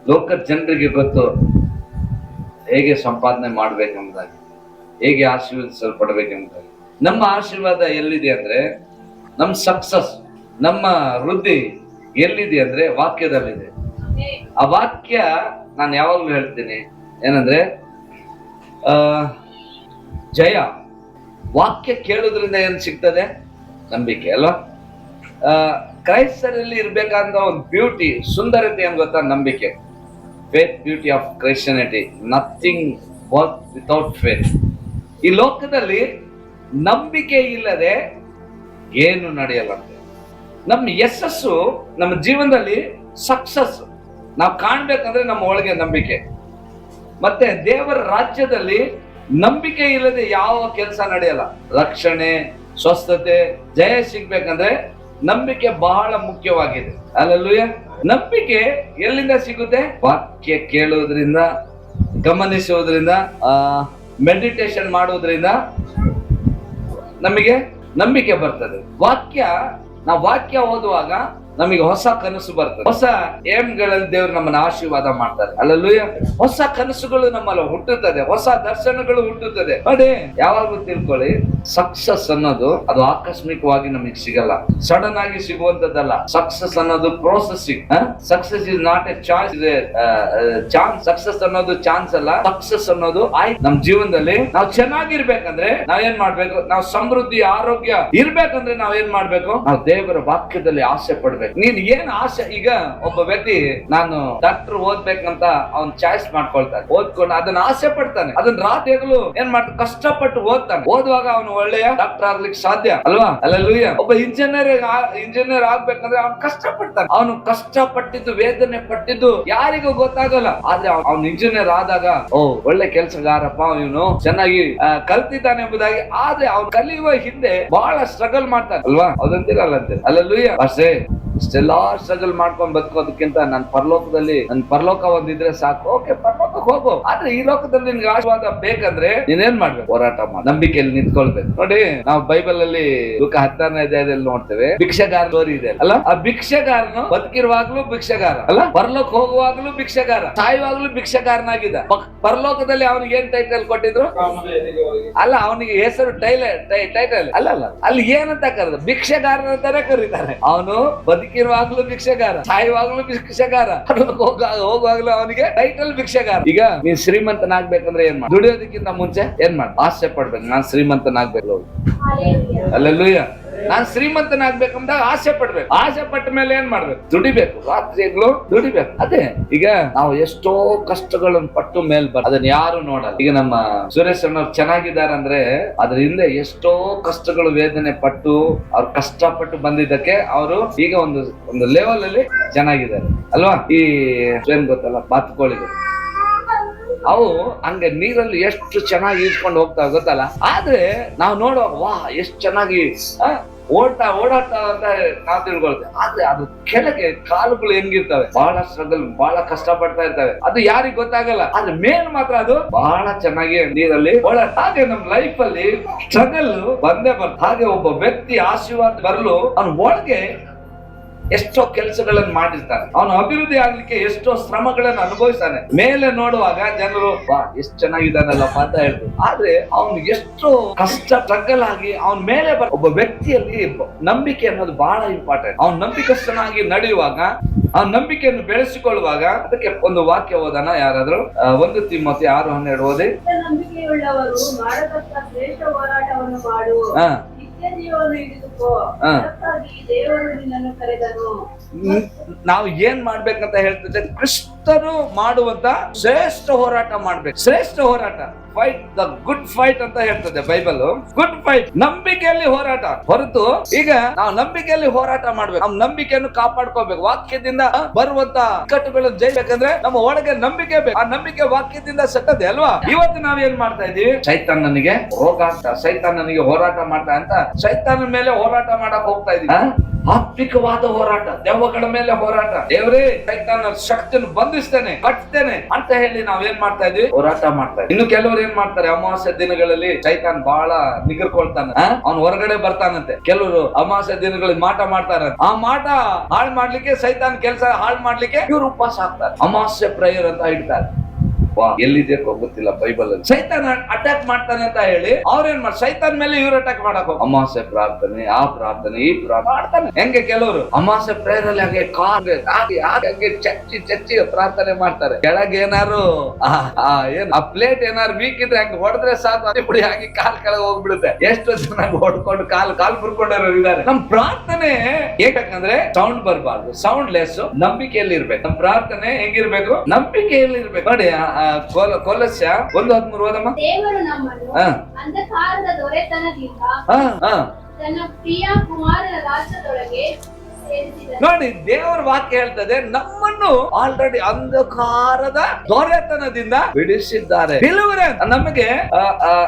ಲೋಕದ ಜನರಿಗೆ ಗೊತ್ತು ಹೇಗೆ ಸಂಪಾದನೆ ಮಾಡ್ಬೇಕೆಂಬುದಾಗಿ, ಹೇಗೆ ಆಶೀರ್ವದಿಸಲ್ಪಡ್ಬೇಕೆಂಬುದಾಗಿ. ನಮ್ಮ ಆಶೀರ್ವಾದ ಎಲ್ಲಿದೆ ಅಂದ್ರೆ, ನಮ್ಮ ಸಕ್ಸಸ್, ನಮ್ಮ ವೃದ್ಧಿ ಎಲ್ಲಿದೆ ಅಂದ್ರೆ ವಾಕ್ಯದಲ್ಲಿದೆ. ಆ ವಾಕ್ಯ ನಾನು ಯಾವಾಗ್ಲೂ ಹೇಳ್ತೀನಿ ಏನಂದ್ರೆ, ಜಯ. ವಾಕ್ಯ ಕೇಳೋದ್ರಿಂದ ಏನ್ ಸಿಗ್ತದೆ? ನಂಬಿಕೆ ಅಲ್ವಾ? ಕ್ರೈಸ್ತರಲ್ಲಿ ಇರ್ಬೇಕಂತ ಒಂದು ಬ್ಯೂಟಿ, ಸುಂದರತೆ ಏನ್ ಗೊತ್ತಾ? ನಂಬಿಕೆ. Faith beauty of Christianity, nothing work without faith. ಈ ಲೋಕದಲ್ಲಿ ನಂಬಿಕೆ ಇಲ್ಲದೆ ಏನು ನಡೆಯಲ್ಲ. ನಮ್ಮ ಯಶಸ್ಸು, ನಮ್ಮ ಜೀವನದಲ್ಲಿ ಸಕ್ಸಸ್ ನಾವು ಕಾಣ್ಬೇಕಂದ್ರೆ ನಮ್ಮ ಒಳಗೆ ನಂಬಿಕೆ. ಮತ್ತೆ ದೇವರ ರಾಜ್ಯದಲ್ಲಿ ನಂಬಿಕೆ ಇಲ್ಲದೆ ಯಾವ ಕೆಲಸ ನಡೆಯಲ್ಲ. ರಕ್ಷಣೆ, ಸ್ವಸ್ಥತೆ, ಜಯ ಸಿಗ್ಬೇಕಂದ್ರೆ ನಂಬಿಕೆ ಬಹಳ ಮುಖ್ಯವಾಗಿದೆ. ಹಲ್ಲೆಲೂಯಾ. ನಂಬಿಕೆ ಎಲ್ಲಿಂದ ಸಿಗುತ್ತೆ? ವಾಕ್ಯ ಕೇಳುವುದರಿಂದ, ಗಮನಿಸುವುದರಿಂದ, ಮೆಡಿಟೇಷನ್ ಮಾಡುವುದರಿಂದ ನಮಗೆ ನಂಬಿಕೆ ಬರ್ತದೆ. ನಾವು ವಾಕ್ಯ ಓದುವಾಗ ನಮಗೆ ಹೊಸ ಕನಸು ಬರ್ತದೆ, ಹೊಸ ಏಮ್ಗಳಲ್ಲಿ ದೇವರು ನಮ್ಮನ್ನ ಆಶೀರ್ವಾದ ಮಾಡ್ತಾರೆ. ಹಲ್ಲೆಲೂಯಾ. ಹೊಸ ಕನಸುಗಳು ನಮ್ಮಲ್ಲಿ ಹುಟ್ಟುತ್ತದೆ, ಹೊಸ ದರ್ಶನಗಳು ಹುಟ್ಟುತ್ತದೆ. ನೋಡಿ, ಯಾವಾಗಲೂ ತಿಳ್ಕೊಳ್ಳಿ, ಸಕ್ಸಸ್ ಅನ್ನೋದು ಅದು ಆಕಸ್ಮಿಕವಾಗಿ ನಮಗೆ ಸಿಗಲ್ಲ, ಸಡನ್ ಆಗಿ ಸಿಗುವಂತದ್ದಲ್ಲ. ಸಕ್ಸಸ್ ಅನ್ನೋದು processing. Success is not A choice, chance. Success ಅನ್ನೋದು ಚಾನ್ಸ್ ಅಲ್ಲ, ಸಕ್ಸಸ್ ಅನ್ನೋದು ಆಯ್ತು. ನಮ್ ಜೀವನದಲ್ಲಿ ನಾವು ಚೆನ್ನಾಗಿರ್ಬೇಕಂದ್ರೆ ನಾವೇನ್ ಮಾಡ್ಬೇಕು? ನಾವು ಸಮೃದ್ಧಿ, ಆರೋಗ್ಯ ಇರ್ಬೇಕಂದ್ರೆ ನಾವೇನ್ ಮಾಡ್ಬೇಕು? ನಾವು ದೇವರ ವಾಕ್ಯದಲ್ಲಿ ಆಸೆ ಪಡ್ಬೇಕು. ನೀನ್ ಏನ್ ಆಸೆ? ಈಗ ಒಬ್ಬ ವ್ಯಕ್ತಿ ನಾನು ಡಾಕ್ಟರ್ ಓದ್ಬೇಕಂತ ಅವ್ನ್ ಚಾಯ್ಸ್ ಮಾಡ್ಕೊಳ್ತಾನೆ, ಓದ್ಕೊಂಡು ಅದನ್ನ ಆಸೆ ಪಡ್ತಾನೆ, ಅದನ್ನ ರಾತ್ರಿಗಳು ಏನ್ ಮಾಡ್ತಾನೆ? ಕಷ್ಟಪಟ್ಟು ಓದ್ತಾನೆ. ಓದುವಾಗ ಅವನು ಒಳ್ಳೆಯ ಡಾಕ್ಟರ್ ಆಗ್ಲಿಕ್ಕೆ ಸಾಧ್ಯ ಅಲ್ವಾ? ಹಲ್ಲೆಲೂಯಾ. ಒಬ್ಬ ಇಂಜಿನಿಯರ್ ಆಗ್ಬೇಕಂದ್ರೆ ಅವ್ನು ಕಷ್ಟಪಡ್ತಾನೆ. ಅವನು ಕಷ್ಟಪಟ್ಟಿದ್ದು, ವೇದನೆ ಪಟ್ಟಿದ್ದು ಯಾರಿಗೂ ಗೊತ್ತಾಗಲ್ಲ. ಆದ್ರೆ ಅವ್ನು ಇಂಜಿನಿಯರ್ ಆದಾಗ, ಓ ಒಳ್ಳೆ ಕೆಲಸಗಾರಪ್ಪ, ಇವನು ಚೆನ್ನಾಗಿ ಕಲ್ತಿದ್ದಾನೆ ಎಂಬುದಾಗಿ. ಆದ್ರೆ ಅವ್ನು ಕಲಿಯುವ ಹಿಂದೆ ಬಹಳ ಸ್ಟ್ರಗಲ್ ಮಾಡ್ತಾನೆ ಅಲ್ವಾ? ಅದಂತಿರಲ್ಲ ಅಂತೆ. ಹಲ್ಲೆಲೂಯಾ. ಅಷ್ಟೇ, ಇಷ್ಟೆಲ್ಲಾ ಸ್ಟ್ರಗಲ್ ಮಾಡ್ಕೊಂಡ್ ಬದುಕೋದಕ್ಕಿಂತ ನನ್ನ ಪರಲೋಕ ಒಂದಿದ್ರೆ ಸಾಕು. ಓಕೆ, ಪರಲೋಕಕ್ಕೆ ಹೋಗು. ಆದ್ರೆ ಈ ಲೋಕದಲ್ಲಿ ನಿನ್ಗೆ ಆಶೀರ್ವಾದ ಬೇಕಂದ್ರೆ ನೀನೇನ್ ಮಾಡ್ಬೇಕು? ಹೋರಾಟ ಮಾಡಿ, ನಂಬಿಕೆಯಲ್ಲಿ ನಿಂತ್ಕೊಳ್ಬೇಕು. ನೋಡಿ, ನಾವು ಬೈಬಲ್ ಅಲ್ಲಿ ಲೂಕ 16ನೇ ಅಧ್ಯಾಯದಲ್ಲಿ ನೋಡ್ತೇವೆ, ಭಿಕ್ಷಗಾರ ಸ್ಟೋರಿ ಇದೆ ಅಲ್ಲ? ಆ ಭಿಕ್ಷಗಾರನು ಬದುಕಿರುವಾಗ್ಲೂ ಭಿಕ್ಷಗಾರ ಅಲ್ಲ, ಪರಲೋಕ ಹೋಗುವಾಗ್ಲೂ ಭಿಕ್ಷಗಾರ, ಸಾಯುವಾಗ್ಲೂ ಭಿಕ್ಷಗಾರನಾಗಿದ್ದ. ಪರಲೋಕದಲ್ಲಿ ಅವನಿಗೆ ಏನ್ ಟೈಟಲ್ ಕೊಟ್ಟಿದ್ರು? ಅಲ್ಲ, ಅವನಿಗೆ ಹೆಸರು ಟೈಟಲ್ ಅಲ್ಲ, ಅಲ್ಲಿ ಏನಂತ ಕರೆದ್ರು? ಭಿಕ್ಷಗಾರನ ಅಂತಾನೆ ಕರೀತಾರೆ. ಅವನು ಬದುಕಿರುವಾಗ್ಲೂ ಭಿಕ್ಷಗಾರ, ಸಾಯುವಾಗ್ಲೂ ಭಿಕ್ಷಗಾರ, ಹೋಗುವಾಗ್ಲೂ ಅವನಿಗೆ ಟೈಟಲ್ ಭಿಕ್ಷಗಾರ. ಈಗ ನೀನ್ ಶ್ರೀಮಂತನಾಗ್ಬೇಕಂದ್ರೆ ಏನ್ ಮಾಡ? ದುಡಿಯೋದಕ್ಕಿಂತ ಮುಂಚೆ ಏನ್ ಮಾಡ? ಆಸೆ ಪಡ್ಬೇಕು, ನಾನ್ ಶ್ರೀಮಂತನಾಗ್ಬೇಕು. ಹಲ್ಲೆಲೂಯಾ. ನಾನ್ ಶ್ರೀಮಂತನಾಗ್ಬೇಕಂದಾಗ ಆಸೆ ಪಡ್ಬೇಕು. ಆಸೆ ಪಟ್ಟ ಮೇಲೆ ಏನ್ ಮಾಡ್ಬೇಕು? ದುಡಿಬೇಕು, ರಾತ್ರಿಗಳು ದುಡಿಬೇಕು. ಅದೇ ಈಗ ನಾವು ಎಷ್ಟೋ ಕಷ್ಟಗಳನ್ನು ಪಟ್ಟು ಮೇಲ್ ಅದನ್ನ ಯಾರು ನೋಡಲ್ಲ. ಈಗ ನಮ್ಮ ಸುರೇಶ್ ಅವ್ರು ಚೆನ್ನಾಗಿದ್ದಾರೆ ಅಂದ್ರೆ ಅದ್ರ ಹಿಂದೆ ಎಷ್ಟೋ ಕಷ್ಟಗಳು, ವೇದನೆ ಪಟ್ಟು, ಅವ್ರು ಕಷ್ಟಪಟ್ಟು ಬಂದಿದ್ದಕ್ಕೆ ಅವರು ಈಗ ಒಂದು ಲೆವೆಲ್ ಅಲ್ಲಿ ಚೆನ್ನಾಗಿದ್ದಾರೆ ಅಲ್ವಾ? ಈ ಏನ್ ಗೊತ್ತಲ್ಲ, ಬಾತುಕೋಳಿಗಳು ಅವು ಹಂಗೆ ನೀರಲ್ಲಿ ಎಷ್ಟು ಚೆನ್ನಾಗಿ ಈಜ್ಕೊಂಡು ಹೋಗ್ತಾವ ಗೊತ್ತಲ್ಲ. ಆದ್ರೆ ನಾವು ನೋಡುವಾಗ ವಾ ಎಷ್ಟು ಚೆನ್ನಾಗಿ ಓಡಾಟ ಅಂತ ನಾವು ತಿಳ್ಕೊಳ್ತೇವೆ. ಆದ್ರೆ ಅದು ಕೆಳಗೆ ಕಾಲುಗಳು ಹೆಂಗಿರ್ತವೆ, ಬಹಳ ಸ್ಟ್ರಗಲ್, ಬಹಳ ಕಷ್ಟ ಪಡ್ತಾ ಇರ್ತವೆ. ಅದು ಯಾರಿಗ್ ಗೊತ್ತಾಗಲ್ಲ. ಆದ್ರೆ ಮೇಲ್ ಮಾತ್ರ ಅದು ಬಹಳ ಚೆನ್ನಾಗಿ ನೀರಲ್ಲಿ ಓಡಾಟ. ಹಾಗೆ ನಮ್ ಲೈಫ್ ಅಲ್ಲಿ ಸ್ಟ್ರಗಲ್ ಬಂದೇ ಬರ್ತದೆ. ಹಾಗೆ ಒಬ್ಬ ವ್ಯಕ್ತಿ ಆಶೀರ್ವಾದ ಬರಲು ಅವನ ಒಳಗೆ ಎಷ್ಟೋ ಕೆಲಸಗಳನ್ನು ಮಾಡಿರ್ತಾನೆ, ಅವನು ಅಭಿವೃದ್ಧಿ ಆಗ್ಲಿಕ್ಕೆ ಎಷ್ಟೋ ಶ್ರಮಗಳನ್ನು ಅನುಭವಿಸ್ತಾನೆ. ಮೇಲೆ ನೋಡುವಾಗ ಜನರು ವಾ ಎಷ್ಟು ಚೆನ್ನಾಗಿದ್ದಾನಲ್ಲಪ್ಪ ಅಂತ ಹೇಳ್ತಾರೆ. ಆದ್ರೆ ಅವನು ಎಷ್ಟೋ ಕಷ್ಟ ಸ್ಟ್ರಗಲ್ ಆಗಿ ಅವನ ಮೇಲೆ ಒಬ್ಬ ವ್ಯಕ್ತಿಯಲ್ಲಿ ನಂಬಿಕೆ ಅನ್ನೋದು ಬಹಳ ಇಂಪಾರ್ಟೆಂಟ್. ಅವನ ನಂಬಿಕಸ್ಥನಾಗಿ ನಡೆಯುವಾಗ, ಆ ನಂಬಿಕೆಯನ್ನು ಬೆಳೆಸಿಕೊಳ್ಳುವಾಗ, ಅದಕ್ಕೆ ಒಂದು ವಾಕ್ಯ ಓದೋಣ ಯಾರಾದ್ರೂ? 1 ತಿಮೋಥಿ 6:12 ಓದಿ. ನಂಬಿಕೆಯುಳ್ಳವರು ಮಾಡತಕ್ಕ ಶ್ರೇಷ್ಠ ಹೋರಾಟವನ್ನು ಮಾಡು, ಜೀವವನ್ನು ಹಿಡಿದುಕೋ, ದೇವರು ನಿನ್ನನ್ನು ಕರೆದನು. ನಾವು ಏನ್ ಮಾಡ್ಬೇಕಂತ ಹೇಳ್ತಿದ್ದೆ? ಕ್ರಿಸ್ತರು ಮಾಡುವಂತ ಶ್ರೇಷ್ಠ ಹೋರಾಟ ಮಾಡ್ಬೇಕು. ಶ್ರೇಷ್ಠ ಹೋರಾಟ, ಫೈಟ್ ದ ಗುಡ್ ಫೈಟ್ ಅಂತ ಹೇಳ್ತದೆ ಬೈಬಲ್. ಗುಡ್ ಫೈಟ್, ನಂಬಿಕೆಯಲ್ಲಿ ಹೋರಾಟ ಹೊರತು. ಈಗ ನಾವು ನಂಬಿಕೆಯಲ್ಲಿ ಹೋರಾಟ ಮಾಡ್ಬೇಕು, ನಮ್ಮ ನಂಬಿಕೆಯನ್ನು ಕಾಪಾಡ್ಕೋಬೇಕು. ವಾಕ್ಯದಿಂದ ಬರುವಂತ ಕಟ್ಟುಗಳನ್ನು ಜಯಿಸಬೇಕಂದ್ರೆ ನಮ್ಮ ಒಳಗೆ ನಂಬಿಕೆ ಬೇಕು. ಆ ನಂಬಿಕೆ ವಾಕ್ಯದಿಂದ ಸತ್ತದೆ ಅಲ್ವಾ? ಇವತ್ತು ನಾವೇನ್ ಮಾಡ್ತಾ ಇದೀವಿ? ಸೈತಾನನಿಗೆ ರೋಗ ಆಗ್ತಾ, ಸೈತಾನನಿಗೆ ಹೋರಾಟ ಮಾಡ್ತಾ ಅಂತ ಸೈತಾನ ಮೇಲೆ ಹೋರಾಟ ಮಾಡಕ್ ಹೋಗ್ತಾ ಇದೀವಿ. ಆತ್ಮಿಕವಾದ ಹೋರಾಟ, ದೆವ್ವಗಳ ಮೇಲೆ ಹೋರಾಟ. ದೇವರೇ ಸೈತಾನ ಶಕ್ತಿಯನ್ನು ಬಂಧಿಸ್ತೇನೆ, ಕಟ್ತೇನೆ ಅಂತ ಹೇಳಿ ನಾವೇನ್ ಮಾಡ್ತಾ ಇದೀವಿ? ಹೋರಾಟ ಮಾಡ್ತಾ ಇದ್ದೀವಿ. ಇನ್ನು ಕೆಲವರು ಏನ್ ಮಾಡ್ತಾರೆ, ಅಮಾವಾಸ್ಯ ದಿನಗಳಲ್ಲಿ ಸೈತಾನ್ ಬಹಳ ನಿಗರ್ಕೊಳ್ತಾನೆ, ಅವ್ನು ಹೊರಗಡೆ ಬರ್ತಾನಂತೆ. ಕೆಲವರು ಅಮಾವಾಸ್ಯ ದಿನಗಳಲ್ಲಿ ಮಾಟ ಮಾಡ್ತಾರಂತೆ. ಆ ಮಾಟ ಹಾಳು ಮಾಡ್ಲಿಕ್ಕೆ, ಸೈತಾನ್ ಕೆಲಸ ಹಾಳು ಮಾಡ್ಲಿಕ್ಕೆ ಇವ್ರು ಉಪವಾಸ ಹಾಕ್ತಾರೆ, ಅಮಾವಾಸ್ಯ ಪ್ರೇಯರ್ ಅಂತ ಇಡ್ತಾರೆ. ಎಲ್ಲಿದೆಯೋ ಗೊತ್ತಿಲ್ಲ ಬೈಬಲ್ ಅಲ್ಲಿ. ಸೈತಾನ್ ಅಟ್ಯಾಕ್ ಮಾಡ್ತಾನೆ ಅಂತ ಹೇಳಿ ಅವ್ರೇನ್ ಮಾಡಿ ಸೈತಾನ್ ಮೇಲೆ ಇವ್ರು ಅಟ್ಯಾಕ್ ಮಾಡಕ್ ಹೋಗ, ಅಮಾವಾಸ್ಯ ಪ್ರಾರ್ಥನೆ, ಆ ಪ್ರಾರ್ಥನೆ, ಈ ಪ್ರಾರ್ಥನೆ ಮಾಡ್ತಾನೆ. ಹೆಂಗೆ ಕೆಲವರು ಅಮಾವಾಸ್ಯ ಪ್ರೇಯರ್ ಅಲ್ಲಿ ಹಾಗೆ ಹಾಗೆ ಚಚ್ಚಿ ಪ್ರಾರ್ಥನೆ ಮಾಡ್ತಾರೆ. ಕೆಳಗೆ ಏನಾರು ಏನ್ ಆ ಪ್ಲೇಟ್ ಏನಾರು ವೀಕ್ ಇದ್ರೆ ಹಂಗೆ ಹೊಡೆದ್ರೆ ಸಾಕು, ಅದೇ ಪುಡಿ ಹಾಕಿ ಕಾಲ್ ಕೆಳಗೆ ಹೋಗ್ಬಿಡುತ್ತೆ. ಎಷ್ಟು ಜನ ಹೊಡ್ಕೊಂಡು ಕಾಲ್ ಮುರ್ಕೊಂಡವ್ರು ಇದ್ದಾರೆ. ನಮ್ ಪ್ರಾರ್ಥನೆ ಏಕಂದ್ರೆ ಸೌಂಡ್ ಬರಬಾರ್ದು, ಸೌಂಡ್ ಲೆಸ್, ನಂಬಿಕೆಯಲ್ಲಿ ಇರ್ಬೇಕು. ನಮ್ ಪ್ರಾರ್ಥನೆ ಹೆಂಗಿರ್ಬೇಕು? ನಂಬಿಕೆಯಲ್ಲಿ ಇರ್ಬೇಕು. ನೋಡಿ ಕೊಲಸ್ಯ 1:13 ಓದಮ್ಮ. ದೇವರು ನಮ್ಮನ್ನು ಅಂಧಕಾರದ ದೊರೆತನದಿಂದ ತನ್ನ ಪ್ರಿಯ ಕುಮಾರನ ರಾಜ್ಯದೊಳಗೆ ಸೇರಿಸಿದನು. ನೋಡಿ, ದೇವರ ವಾಕ್ಯ ಹೇಳ್ತದೆ ನಮ್ಮನ್ನು ಆಲ್ರೆಡಿ ಅಂಧಕಾರದ ದೊರೆತನದಿಂದ ಬಿಡಿಸಿದ್ದಾರೆ. ನಮಗೆ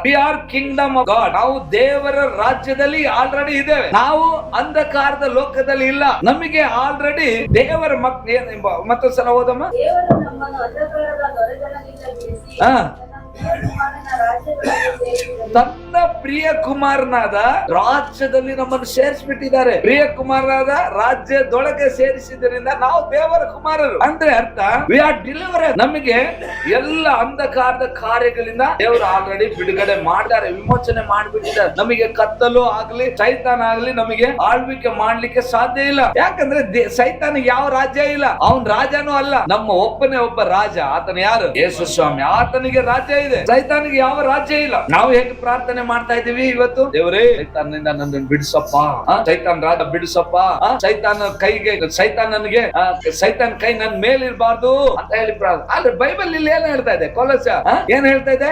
we are Kingdom of god. ನಾವು ದೇವರ ರಾಜ್ಯದಲ್ಲಿ ಆಲ್ರೆಡಿ ಇದ್ದೇವೆ. ನಾವು ಅಂಧಕಾರದ ಲೋಕದಲ್ಲಿ ಇಲ್ಲ. ನಮಗೆ ಆಲ್ರೆಡಿ ದೇವರ ಮತ್ತೊಂದು ಸಲ ಓದಮ್ಮ. ದೇವರು ನಮ್ಮನ್ನು ಅಂಧಕಾರದ ದೊರೆತನದಿಂದ ಬಿಡಿಸಿ ತನ್ನ ಪ್ರಿಯ ಕುಮಾರನಾದ ರಾಜ್ಯದಲ್ಲಿ ನಮ್ಮನ್ನು ಸೇರಿಸ್ಬಿಟ್ಟಿದ್ದಾರೆ. ಪ್ರಿಯ ಕುಮಾರನಾದ ರಾಜ್ಯದೊಳಗೆ ಸೇರಿಸಿದ್ರಿಂದ ನಾವು ದೇವರ ಕುಮಾರರು ಅಂದ್ರೆ ಅರ್ಥ ವಿ ಆರ್ ಡಿಲಿವರ್ಡ್. ನಮಗೆ ಎಲ್ಲ ಅಂಧಕಾರದ ಕಾರ್ಯಗಳಿಂದ ದೇವರು ಆಲ್ರೆಡಿ ಬಿಡುಗಡೆ ಮಾಡಿದ್ದಾರೆ, ವಿಮೋಚನೆ ಮಾಡಿಬಿಟ್ಟಿದ್ದಾರೆ. ನಮಗೆ ಕತ್ತಲು ಆಗ್ಲಿ ಸೈತಾನ ಆಗ್ಲಿ ನಮಗೆ ಆಳ್ವಿಕೆ ಮಾಡ್ಲಿಕ್ಕೆ ಸಾಧ್ಯ ಇಲ್ಲ. ಯಾಕಂದ್ರೆ ಸೈತಾನಿಗೆ ಯಾವ ರಾಜ್ಯ ಇಲ್ಲ, ಅವನ್ ರಾಜನೂ ಅಲ್ಲ. ನಮ್ಮ ಒಬ್ಬನೇ ಒಬ್ಬ ರಾಜ, ಆತನ ಯಾರು? ಯೇಸು ಸ್ವಾಮಿ. ಆತನಿಗೆ ರಾಜ್ಯ ಇದೆ, ಸೈತಾನಿಗೆ ಯಾವ ರಾಜ್ಯ ಇಲ್ಲ. ನಾವು ಹೇಗೆ ಪ್ರಾರ್ಥನೆ ಮಾಡ್ತಾ ಇದೀವಿ ಇವತ್ತು? ದೇವರೇ ಸೈತಾನನಿಂದ ನನ್ನನ್ನು ಬಿಡಿಸಪ್ಪ, ಸೈತಾನ್ ರಾಜ ಬಿಡಿಸಪ್ಪ, ಸೈತಾನ ಕೈಗೆ ಸೈತಾನ್ ಕೈ ನನ್ನ ಮೇಲಿರಬಾರ್ದು ಅಂತ ಹೇಳಿ ಪ್ರಾರ್ಥನೆ. ಆದ್ರೆ ಬೈಬಲ್ ಇಲ್ಲಿ ಏನ್ ಹೇಳ್ತಾ ಇದೆ? ಕೊಲಸ್ಯ ಏನ್ ಹೇಳ್ತಾ ಇದೆ?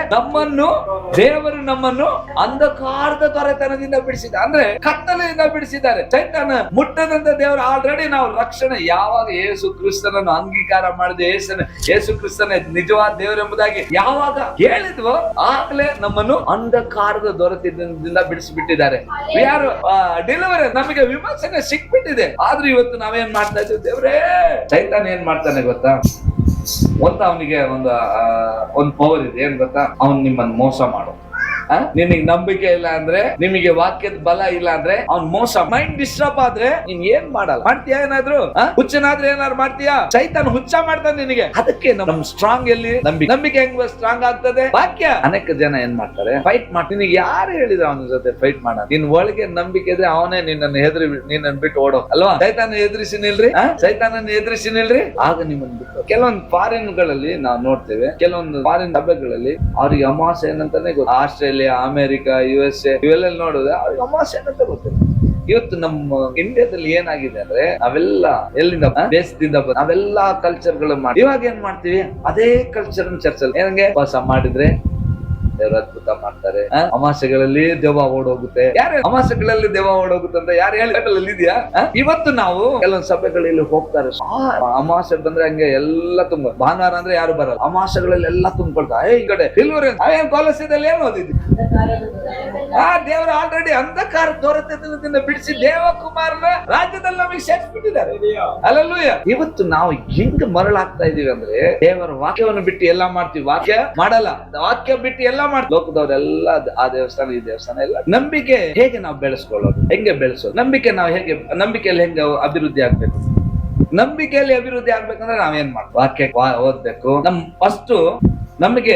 ದೇವರು ನಮ್ಮನ್ನು ಅಂಧಕಾರದ ದೊರೆತನದಿಂದ ಬಿಡಿಸಿದ, ಅಂದ್ರೆ ಕತ್ತಲೆಯಿಂದ ಬಿಡಿಸಿದ್ದಾರೆ. ಸೈತಾನ ಮುಟ್ಟದಂತ ದೇವರು ಆಲ್ರೆಡಿ ನಾವು ರಕ್ಷಣೆ ಯಾವಾಗ ಯೇಸು ಕ್ರಿಸ್ತನನ್ನು ಅಂಗೀಕಾರ ಮಾಡಿದೆ, ಯೇಸು ಕ್ರಿಸ್ತನೇ ನಿಜವಾದ ದೇವರೆಂಬುದಾಗಿ ಯಾವಾಗ ಹೇಳಿದ್ವೋ ಆಗ್ಲೇ ನಮ್ಮನ್ನು ಅಂಧಕಾರದ ದೊರೆತನದಿಂದ ಬಿಡಿಸಿಬಿಟ್ಟಿದ್ದಾರೆ. ಯಾರು ಡೆಲಿವರಿ ನಮಗೆ ವಿಮೋಚನೆ ಸಿಕ್ಬಿಟ್ಟಿದೆ. ಆದ್ರೂ ಇವತ್ತು ನಾವೇನ್ ಮಾಡ್ತಾ ಇದ್ದೀವಿ? ದೇವರೇ ಸೈತಾನ ಏನ್ ಮಾಡ್ತಾನೆ ಗೊತ್ತಾ? ಅವನಿಗೆ ಒಂದು ಪವರ್ ಇದೆ. ಏನ್ ಗೊತ್ತಾ? ಅವನ್ ನಿಮ್ಮನ್ನು ಮೋಸ ಮಾಡು. ನಿನಗೆ ನಂಬಿಕೆ ಇಲ್ಲ ಅಂದ್ರೆ, ನಿಮಗೆ ವಾಕ್ಯದ ಬಲ ಇಲ್ಲ ಅಂದ್ರೆ ಅವ್ನ್ ಮೋಸ. ಮೈಂಡ್ ಡಿಸ್ಟರ್ಬ್ ಆದ್ರೆ ನೀನ್ ಏನ್ ಮಾಡಲ್ಲ. ಮಾಡ್ತೀಯಾ? ಏನಾದ್ರು ಹುಚ್ಚನಾದ್ರೆ ಏನಾದ್ರು ಮಾಡ್ತೀಯಾ? ಸೈತಾನ್ ಹುಚ್ಚ ಮಾಡ್ತಾನೆ ನಿನಗೆ. ಅದಕ್ಕೆ ನಮ್ ಸ್ಟ್ರಾಂಗ್ ಎಲ್ಲಿ? ನಂಬಿಕೆ ಹೆಂಗ್ ಸ್ಟ್ರಾಂಗ್ ಆಗ್ತದೆ? ವಾಕ್ಯ. ಅನೇಕ ಜನ ಏನ್ ಮಾಡ್ತಾರೆ? ಫೈಟ್ ಮಾಡ್ತಾರೆ. ನಿನಗೆ ಯಾರು ಹೇಳಿದ್ರು ಅವನ ಜೊತೆ ಫೈಟ್ ಮಾಡ? ನಿನ್ ಒಳಗೆ ನಂಬಿಕೆ ಇದ್ರೆ ಅವನೇ ನಿನ್ನನ್ನು ಬಿಟ್ಟು ಓಡೋ ಅಲ್ವಾ? ಸೈತಾನ ಎದುರಿಸಿ ನಿಲ್ರಿ, ಸೈತಾನನ್ನು ಎದುರಿಸಿ ನಿಲ್ರಿ, ಆಗ ನಿಮ್ಮನ್ನು ಬಿಟ್ಟು. ಕೆಲವೊಂದು ಫಾರಿನ್ ಗಳಲ್ಲಿ ನಾವು ನೋಡ್ತೇವೆ, ಕೆಲವೊಂದು ಫಾರಿನ್ ಸಭೆಗಳಲ್ಲಿ ಅವ್ರಿಗೆ ಅಮಾವಾಸ್ಯೆ ಏನಂತಾನೆ ಗೊತ್ತು. ಆಸ್ಟ್ರೇಲಿಯಾ, ಅಮೆರಿಕ, USA ಇವೆಲ್ಲ ನೋಡಿದ್ರೆ ಅವ್ರಿಗೆ ಅಮಾವಾಸ್ಯೆ ಏನಂತ ಗೊತ್ತಿಲ್ಲ. ಇವತ್ತು ನಮ್ಮ ಇಂಡಿಯಾದಲ್ಲಿ ಏನಾಗಿದೆ ಅಂದ್ರೆ ನಾವೆಲ್ಲ ಎಲ್ಲಿಂದ ದೇಶದಿಂದ ನಾವೆಲ್ಲಾ ಕಲ್ಚರ್ ಗಳು ಮಾಡಿ ಇವಾಗ ಏನ್ ಮಾಡ್ತೀವಿ? ಅದೇ ಕಲ್ಚರ್ ಚರ್ಚಲ್ಲಿ ಏನಂಗೆ ವಾಸ ಮಾಡಿದ್ರೆ ದೇವರು ಅದ್ಭುತ ಮಾಡ್ತಾರೆ. ಅಮಾಸೆಗಳಲ್ಲಿ ದೆವ್ವ ಓಡೋಗುತ್ತೆ. ಯಾರು ಅಮಾಸೆಗಳಲ್ಲಿ ದೆವ್ವ ಓಡೋಗುತ್ತೆ ಅಂತ ಯಾರು ಹೇಳಿ ಇದೆಯಾ? ಇವತ್ತು ನಾವು ಕೆಲವೊಂದು ಸಭೆಗಳಲ್ಲಿ ಹೋಗ್ತಾರೆ. ಅಮಾಸೆ ಬಂದ್ರೆ ಹಂಗೆ ಎಲ್ಲ ತುಂಬ. ಭಾನುವಾರ ಅಂದ್ರೆ ಯಾರು ಬರಲ್ಲ, ಅಮಾಸೆಗಳಲ್ಲಿ ಎಲ್ಲ ತುಂಬಿಕೊಳ್ತಾರೆ. ಈ ಕಡೆ ಅವೇನ್ ಕಾಲೇಜಲ್ಲಿ ಏನ್ ಓದಿದ್ವಿ? ದೇವರು ಆಲ್ರೆಡಿ ಅಂಧಕಾರ ದೊರೆತನದಿಂದ ಬಿಡಿಸಿ ದೇವಕುಮಾರನ ರಾಜ್ಯದಲ್ಲಿ ನಮಗೆ ಸೇರಿಸ್ಬಿಟ್ಟಿದ್ದಾರೆ. ಅಲ್ಲಲ್ಲೂಯ. ಇವತ್ತು ನಾವು ಹೆಂಗ್ ಮರಳಾಗ್ತಾ ಇದೀವಿ ಅಂದ್ರೆ ದೇವರ ವಾಕ್ಯವನ್ನು ಬಿಟ್ಟು ಎಲ್ಲಾ ಮಾಡ್ತೀವಿ. ವಾಕ್ಯ ಮಾಡಲ್ಲ, ವಾಕ್ಯ ಬಿಟ್ಟು ಎಲ್ಲ ಮಾಡ್ತೀವಿ. ಲೋಕದವರೆಲ್ಲ ಆ ದೇವಸ್ಥಾನ ಈ ದೇವಸ್ಥಾನ ಎಲ್ಲ. ನಂಬಿಕೆ ಹೇಗೆ ನಾವು ಬೆಳೆಸ್ಕೊಳ್ಳೋದು? ಹೆಂಗೆ ಬೆಳೆಸೋದು? ನಂಬಿಕೆಯಲ್ಲಿ ಹೆಂಗೆ ಅಭಿವೃದ್ಧಿ ಆಗ್ಬೇಕು? ನಂಬಿಕೆಯಲ್ಲಿ ಅಭಿವೃದ್ಧಿ ಆಗ್ಬೇಕಂದ್ರೆ ನಾವೇನ್ ಮಾಡ್ತೀವಿ? ವಾಕ್ಯ ಓದ್ಬೇಕು. ಫಸ್ಟ್ ನಮಗೆ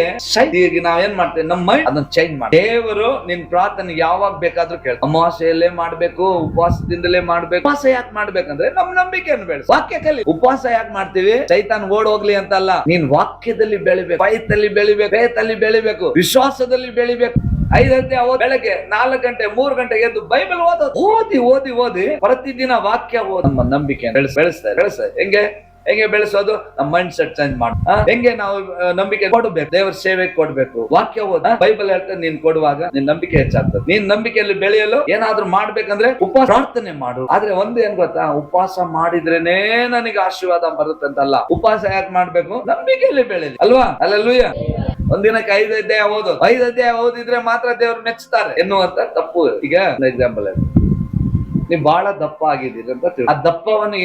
ನಾವೇನ್ ಮಾಡ್ತೇವೆ? ನಮ್ಮ ಮೈಂಡ್ ಅದನ್ನ ಚೇಂಜ್ ಮಾಡಿ. ದೇವರು ನಿನ್ ಪ್ರಾರ್ಥನೆ ಯಾವಾಗ ಬೇಕಾದ್ರೂ ಕೇಳ. ಅಮಾವಾಸ್ಯೆಯಲ್ಲೇ ಮಾಡ್ಬೇಕು, ಉಪವಾಸದಿಂದಲೇ ಮಾಡ್ಬೇಕು. ಉಪವಾಸ ಯಾಕೆ ಮಾಡ್ಬೇಕಂದ್ರೆ ನಮ್ ನಂಬಿಕೆಯನ್ನು ಬೆಳೆಸ. ವಾಕ್ಯ ಕಲಿ. ಉಪವಾಸ ಯಾಕೆ ಮಾಡ್ತೀವಿ? ಸೈತಾನ್ ಓಡ್ ಹೋಗ್ಲಿ ಅಂತ ಅಲ್ಲ. ನೀನ್ ವಾಕ್ಯದಲ್ಲಿ ಬೆಳಿಬೇಕು, ಫೈತಲ್ಲಿ ಬೆಳಿಬೇಕು, ಫೇತಲ್ಲಿ ಬೆಳಿಬೇಕು, ವಿಶ್ವಾಸದಲ್ಲಿ ಬೆಳಿಬೇಕು. 5 ಗಂಟೆ ಬೆಳಗ್ಗೆ 4 ಗಂಟೆ 3 ಗಂಟೆಗೆ ಎದ್ದು ಬೈಬಲ್ ಓದಿ ಪ್ರತಿದಿನ ವಾಕ್ಯ ಓದಿ ನಮ್ಮ ನಂಬಿಕೆ ಬೆಳೆಸ್ತಾರೆ. ಹೆಂಗೆ ಬೆಳೆಸೋದು? ನಮ್ಮ ಮೈಂಡ್ ಸೆಟ್ ಚೇಂಜ್ ಮಾಡ. ಹೆಂಗೆ ನಾವು ನಂಬಿಕೆ ಕೊಡ್ಬೇಕು? ದೇವರ ಸೇವೆಗೆ ಕೊಡ್ಬೇಕು. ವಾಕ್ಯ ಓದ. ಬೈಬಲ್ ಹೇಳ್ತಾರೆ ನೀನ್ ಕೊಡುವಾಗ ನಿನ್ ನಂಬಿಕೆ ಹೆಚ್ಚಾಗ್ತದೆ. ನೀನ್ ನಂಬಿಕೆಯಲ್ಲಿ ಬೆಳೆಯಲು ಏನಾದ್ರೂ ಮಾಡ್ಬೇಕಂದ್ರೆ ಉಪವಾಸ ಪ್ರಾರ್ಥನೆ ಮಾಡು. ಆದ್ರೆ ಒಂದು ಏನ್ ಗೊತ್ತಾ? ಉಪವಾಸ ಮಾಡಿದ್ರೇನೆ ನನಗೆ ಆಶೀರ್ವಾದ ಬರುತ್ತೆ ಅಂತಲ್ಲ. ಉಪವಾಸ ಯಾಕೆ ಮಾಡ್ಬೇಕು? ನಂಬಿಕೆಯಲ್ಲಿ ಬೆಳೆಯಲಿ ಅಲ್ವಾ? ಅಲ್ಲಲ್ಲೂಯ. ಒಂದಿನಕ್ಕೆ 5 ಅಧ್ಯಾಯ ಓದೋದು. 5 ಅಧ್ಯಾಯ ಓದಿದ್ರೆ ಮಾತ್ರ ದೇವ್ರು ಮೆಚ್ಚುತ್ತಾರೆ ಎನ್ನುವಂತ ತಪ್ಪು. ಈಗ ಎಕ್ಸಾಂಪಲ್ ನೀವು ಬಹಳ ದಪ್ಪ ಆಗಿದ್ದೀರಿ ಅಂತ ತಿಳ್ಕೊ. ಆ ದಪ್ಪವನ್ನು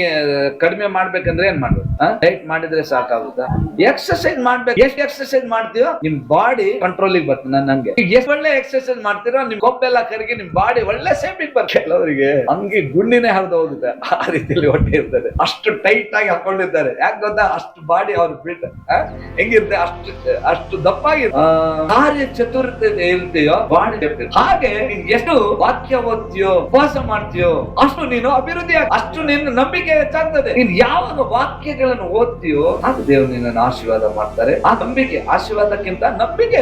ಕಡಿಮೆ ಮಾಡ್ಬೇಕಂದ್ರೆ ಏನ್ ಮಾಡ್ಬೇಕು? ಡೈಟ್ ಮಾಡಿದ್ರೆ ಸಾಕಾಗುತ್ತಾ? ಎಕ್ಸರ್ಸೈಸ್ ಮಾಡ್ಬೇಕು. ಎಷ್ಟು ಎಕ್ಸರ್ಸೈಸ್ ಮಾಡ್ತೀವೋ ನಿಮ್ ಬಾಡಿ ಕಂಟ್ರೋಲ್ ಬರ್ತದೆ. ನಂಗೆ ಎಷ್ಟು ಒಳ್ಳೆ ಎಕ್ಸರ್ಸೈಸ್ ಮಾಡ್ತೀರೋ ನಿಮ್ ಕೊಬ್ಬೆಲ್ಲ ಕರಗಿ ನಿಮ್ ಬಾಡಿ ಒಳ್ಳೆ ಸೇಫಿಗೆ ಬರ್ತದೆ. ಕೆಲವರಿಗೆ ಹಂಗೆ ಗುಂಡಿನೇ ಹರಿದು ಹೋಗುತ್ತೆ, ಆ ರೀತಿಯಲ್ಲಿ ಹೊಟ್ಟೆ ಇರ್ತದೆ. ಅಷ್ಟು ಟೈಟ್ ಆಗಿ ಹಾಕೊಂಡಿರ್ತಾರೆ. ಯಾಕೆ ಗೊತ್ತಾ? ಅಷ್ಟು ಬಾಡಿ ಅವ್ರು ಬಿಲ್ಟ್ ಹೆಂಗಿರುತ್ತೆ, ಅಷ್ಟು ದಪ್ಪ ಕಾರ್ಯ ಚತುರತೆ ಇರ್ತೀಯೋ ಬಾಡಿ ಹಾಗೆ. ಎಷ್ಟು ವಾಕ್ಯ ಓದ್ತೀಯೋ, ಉಪವಾಸ ಮಾಡ್ತೀಯೋ ಅಷ್ಟು ನೀನು ಅಭಿವೃದ್ಧಿ, ಅಷ್ಟು ನಿನ್ನ ನಂಬಿಕೆ ಹೆಚ್ಚಾಗ್ತದೆ. ನೀನ್ ಯಾವಾಗ ವಾಕ್ಯಗಳನ್ನು ಓದ್ತೀಯೋ ಅದು ದೇವರು ನಿನ್ನನ್ನು ಆಶೀರ್ವಾದ ಮಾಡ್ತಾರೆ. ಆ ನಂಬಿಕೆ ಆಶೀರ್ವಾದಕ್ಕಿಂತ ನಂಬಿಕೆ